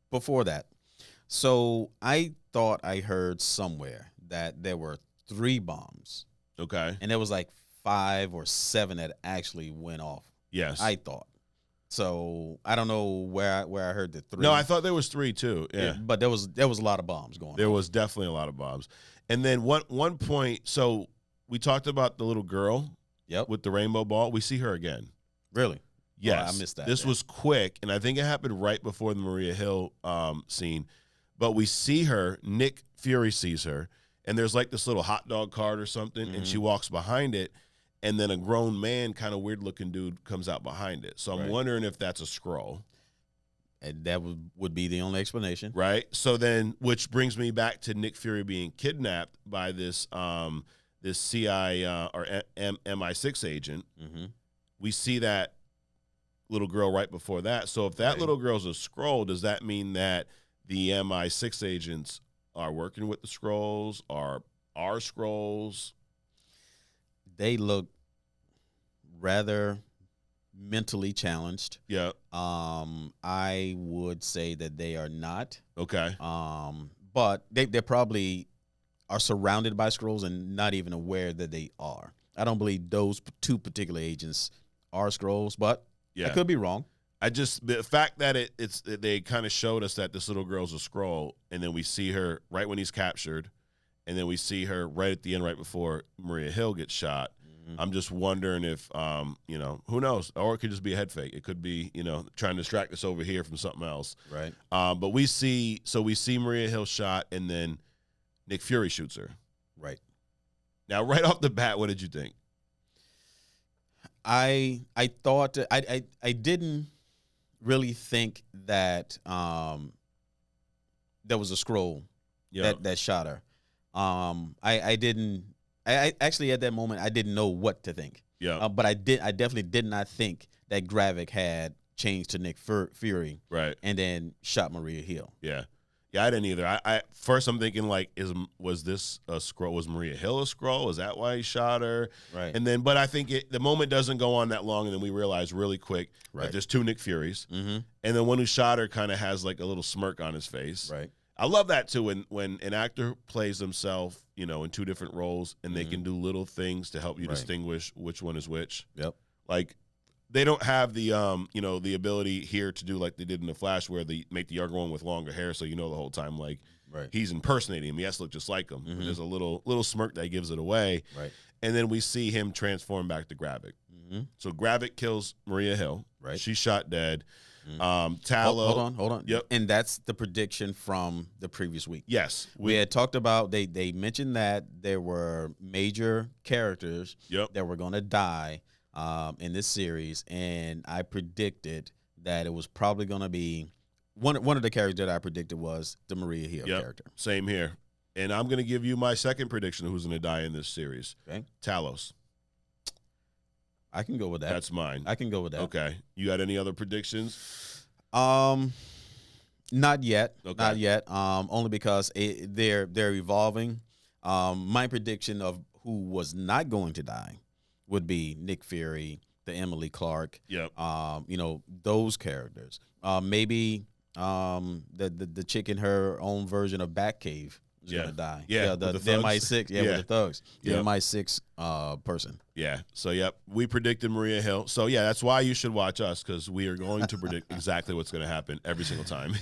before that, so I thought I heard somewhere that there were 3 bombs. Okay. And there was like 5 or 7 that actually went off. Yes. I thought. So I don't know where I heard the 3. No, I thought there was 3 too. Yeah, but there was a lot of bombs going on. There was definitely a lot of bombs. And then one point, so we talked about the little girl with the rainbow ball. We see her again. Really? Yes. Oh, I missed that. This was quick, and I think it happened right before the Maria Hill scene. But we see her, Nick Fury sees her, and there's like this little hot dog cart or something, and she walks behind it. And then a grown man, kind of weird-looking dude, comes out behind it. So I'm wondering if that's a Skrull. And that would be the only explanation. Right? So then, which brings me back to Nick Fury being kidnapped by this CI or MI6 agent. We see that little girl right before that. So if that little girl's a Skrull, does that mean that the MI6 agents are working with the Skrulls, or are Skrulls? They look rather mentally challenged. Yeah. I would say that they are not. Okay. But they probably are surrounded by Skrulls and not even aware that they are. I don't believe those 2 particular agents are Skrulls, but I could be wrong. The fact that they kind of showed us that this little girl's a Skrull, and then we see her right when he's captured, and then we see her right at the end, right before Maria Hill gets shot. I'm just wondering if, who knows? Or it could just be a head fake. It could be, trying to distract us over here from something else. Right. But we see Maria Hill shot, and then Nick Fury shoots her. Right. Now, right off the bat, what did you think? I thought I didn't really think that there was a Skrull that shot her. I didn't. I actually at that moment I didn't know what to think. Yeah. But I definitely did not think that Gravik had changed to Nick Fury. Right. And then shot Maria Hill. Yeah. Yeah, I didn't either. I first I'm thinking like, was this a Skrull? Was Maria Hill a Skrull? Is that why he shot her? Right. And then, but I think the moment doesn't go on that long, and then we realize really quick that there's 2 Nick Furies, and the one who shot her kind of has like a little smirk on his face. Right. I love that too when an actor plays himself, in 2 different roles, and they can do little things to help you distinguish which one is which. Yep. Like, they don't have the the ability here to do like they did in the Flash, where they make the younger one with longer hair, so the whole time like he's impersonating him. He has to look just like him. But there's a little smirk that gives it away. Right. And then we see him transform back to Gravik. So Gravik kills Maria Hill. Right. She's shot dead. Tallow. Hold on. Yep. And that's the prediction from the previous week. Yes. We had talked about, they mentioned that there were major characters that were going to die in this series, and I predicted that it was probably going to be one of the characters that I predicted was the Maria Hill character. Same here. And I'm going to give you my second prediction of who's going to die in this series. Okay. Talos. I can go with that. That's mine. I can go with that. Okay. You got any other predictions? Not yet. Okay. Not yet. Only because they're evolving. My prediction of who was not going to die would be Nick Fury, the Emily Clark. Yep. Those characters. Maybe the chick in her own version of Batcave is gonna die. Yeah. The MI6. Yeah, with the thugs. The MI6 person. Yeah. So we predicted Maria Hill. So that's why you should watch us, because we are going to predict exactly what's going to happen every single time.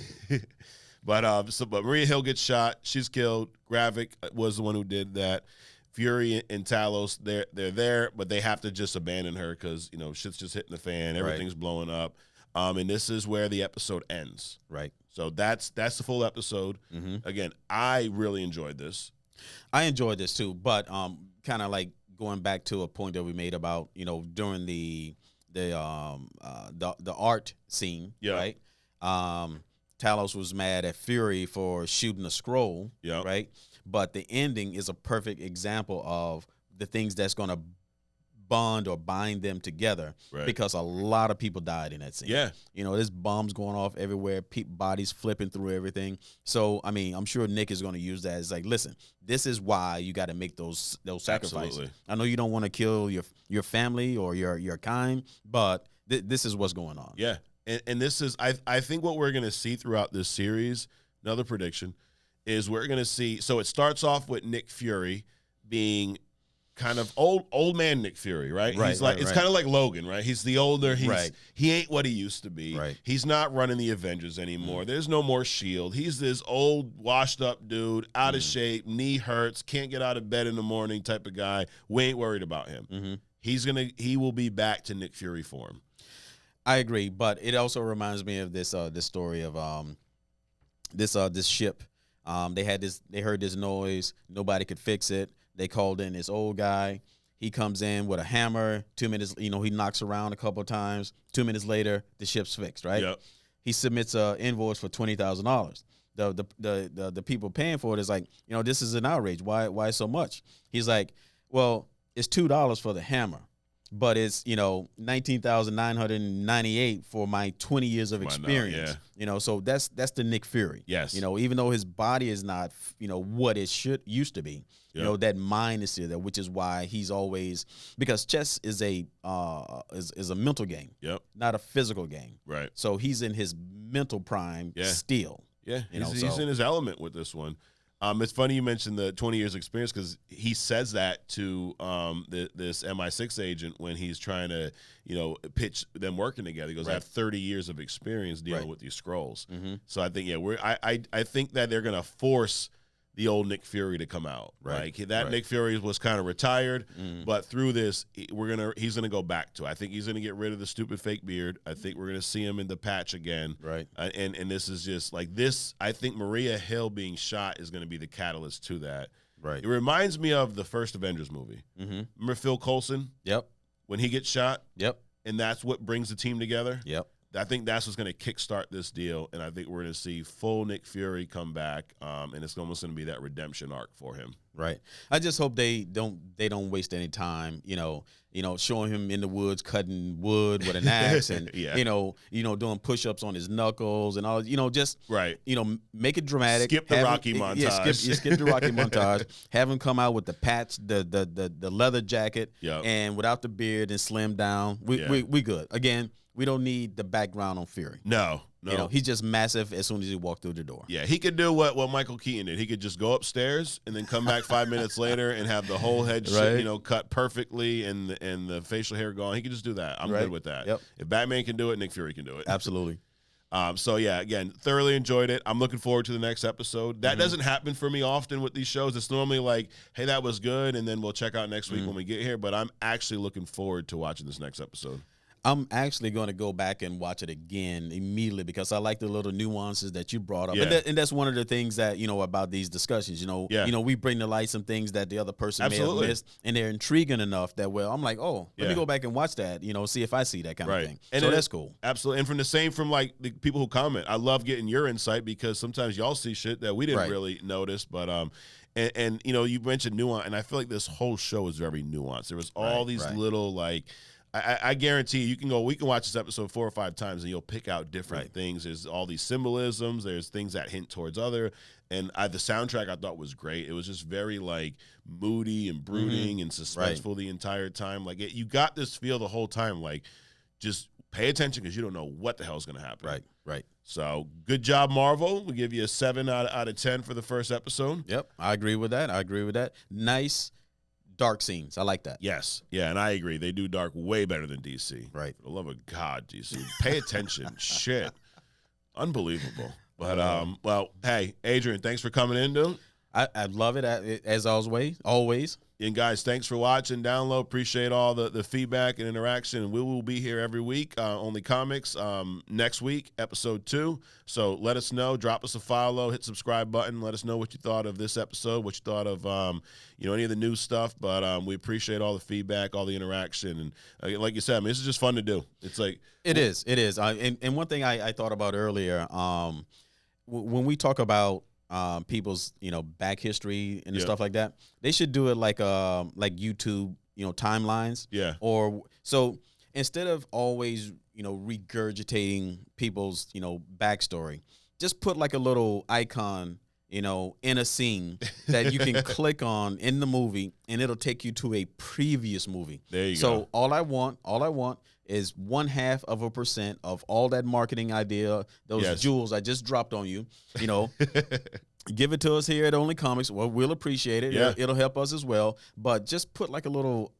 But Maria Hill gets shot. She's killed. Gravik was the one who did that. Fury and Talos, they're there, but they have to just abandon her because shit's just hitting the fan. Everything's blowing up. And this is where the episode ends. Right. So that's the full episode. Mm-hmm. Again, I really enjoyed this. I enjoyed this too, but kind of like going back to a point that we made about during the art scene, right? Talos was mad at Fury for shooting a scroll, right? But the ending is a perfect example of the things that's going to bond or bind them together, because a lot of people died in that scene. Yeah. There's bombs going off everywhere, bodies flipping through everything. So, I mean, I'm sure Nick is going to use that as like, listen, this is why you got to make those sacrifices. Absolutely. I know you don't want to kill your family or your kind, but this is what's going on. Yeah. And this is, I think what we're going to see throughout this series, another prediction, is we're going to see, so it starts off with Nick Fury being kind of old man Nick Fury, right? He's like, it's kind of like Logan, right? He's the older, he ain't what he used to be. Right. He's not running the Avengers anymore. There's no more SHIELD. He's this old, washed up dude, out of shape, knee hurts, can't get out of bed in the morning type of guy. We ain't worried about him. He will be back to Nick Fury form. I agree, but it also reminds me of this story of this ship. They heard this noise, nobody could fix it. They called in this old guy. He comes in with a hammer. 2 minutes, he knocks around a couple of times. 2 minutes later, the ship's fixed, right? Yep. He submits an invoice for $20,000. The people paying for it is like, this is an outrage. Why so much? He's like, well, it's $2 for the hammer, but it's $19,998 for my 20 years of experience. So that's the Nick Fury. Yes. Even though his body is not what it used to be. That mind is still there, which is why he's always, because chess is a mental game. Yep. Not a physical game. Right. So he's in his mental prime still. Yeah. He's in his element with this one. It's funny you mentioned the 20 years experience, because he says that to this MI6 agent when he's trying to, pitch them working together. He goes, I have 30 years of experience dealing with these scrolls. So I think, I think that they're going to force the old Nick Fury to come out. Right. Like Nick Fury was kind of retired, but through this, he's gonna go back to. I think he's gonna get rid of the stupid fake beard. I think we're gonna see him in the patch again. Right. And this is just like this. I think Maria Hill being shot is gonna be the catalyst to that. Right. It reminds me of the first Avengers movie. Remember Phil Coulson? Yep. When he gets shot. Yep. And that's what brings the team together. Yep. I think that's what's going to kickstart this deal, and I think we're going to see full Nick Fury come back, and it's almost going to be that redemption arc for him. Right. I just hope they don't waste any time, showing him in the woods cutting wood with an axe and doing push-ups on his knuckles and all, just make it dramatic. Skip the Rocky montage. Yeah, skip the Rocky montage. Have him come out with the patch, the leather jacket, and without the beard and slim down. We good. Again, we don't need the background on Fury. No. He's just massive as soon as he walked through the door. Yeah, he could do what Michael Keaton did. He could just go upstairs and then come back 5 minutes later and have the whole head cut perfectly and the facial hair gone. He could just do that. I'm good with that. Yep. If Batman can do it, Nick Fury can do it. Absolutely. Again, thoroughly enjoyed it. I'm looking forward to the next episode. That doesn't happen for me often with these shows. It's normally like, hey, that was good, and then we'll check out next week when we get here. But I'm actually looking forward to watching this next episode. I'm actually going to go back and watch it again immediately because I like the little nuances that you brought up, and that's one of the things that about these discussions. We bring to light some things that the other person may have missed, and they're intriguing enough that I'm like, oh, let me go back and watch that. See if I see that kind of thing. And so that's cool. Absolutely, and from like the people who comment, I love getting your insight because sometimes y'all see shit that we didn't really notice, but and you mentioned nuance, and I feel like this whole show is very nuanced. There was all these little like. I guarantee you can we can watch this episode 4 or 5 times and you'll pick out different things. There's all these symbolisms. There's things that hint towards other. And the soundtrack I thought was great. It was just very like moody and brooding and suspenseful the entire time. Like you got this feel the whole time. Like just pay attention because you don't know what the hell is going to happen. Right. So good job, Marvel. We give you a 7 out of 10 for the first episode. Yep, I agree with that. Nice. Dark scenes. I like that. Yes. Yeah, and I agree. They do dark way better than DC. Right. For the love of God, DC. Pay attention. Shit. Unbelievable. But, well, hey, Adrian, thanks for coming in, dude. I love it, as always. And, guys, thanks for watching. Download. Appreciate all the feedback and interaction. And we will be here every week, Only Comics, next week, episode 2. So let us know. Drop us a follow. Hit subscribe button. Let us know what you thought of this episode, what you thought of, any of the new stuff. But we appreciate all the feedback, all the interaction. And like you said, this is just fun to do. It's like it is. And one thing I thought about earlier, when we talk about people's back history and stuff like that, they should do it like YouTube timelines. Yeah. Or so instead of always regurgitating people's backstory, just put like a little icon in a scene that you can click on in the movie, and it'll take you to a previous movie. There you go. So all I want is 0.5% of all that marketing idea, those jewels I just dropped on you, give it to us here at Only Comics. Well, we'll appreciate it. Yeah. It'll help us as well. But just put like a little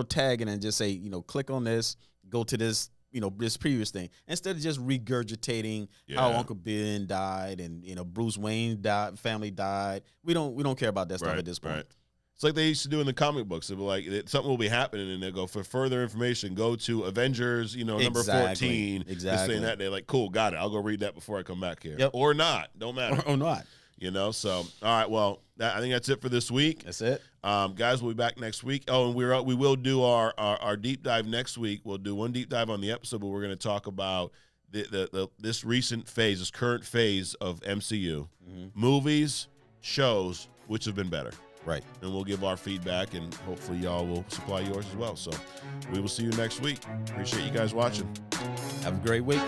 tag in and just say, click on this, go to this, this previous thing, instead of just regurgitating how Uncle Ben died and Bruce Wayne family died. We don't care about that stuff at this point. Right. It's like they used to do in the comic books. They'd be like, something will be happening, and they'll go, for further information, go to Avengers, number 14. Exactly. This thing, that. They're like, cool, got it. I'll go read that before I come back here. Yep. Or not. Don't matter. Or not. So, all right, well, I think that's it for this week. That's it. Guys, we'll be back next week. Oh, and we will do our deep dive next week. We'll do one deep dive on the episode, but we're going to talk about this recent phase, this current phase of MCU. Movies, shows, which have been better. Right. And we'll give our feedback, and hopefully y'all will supply yours as well. So we will see you next week. Appreciate you guys watching. Have a great week.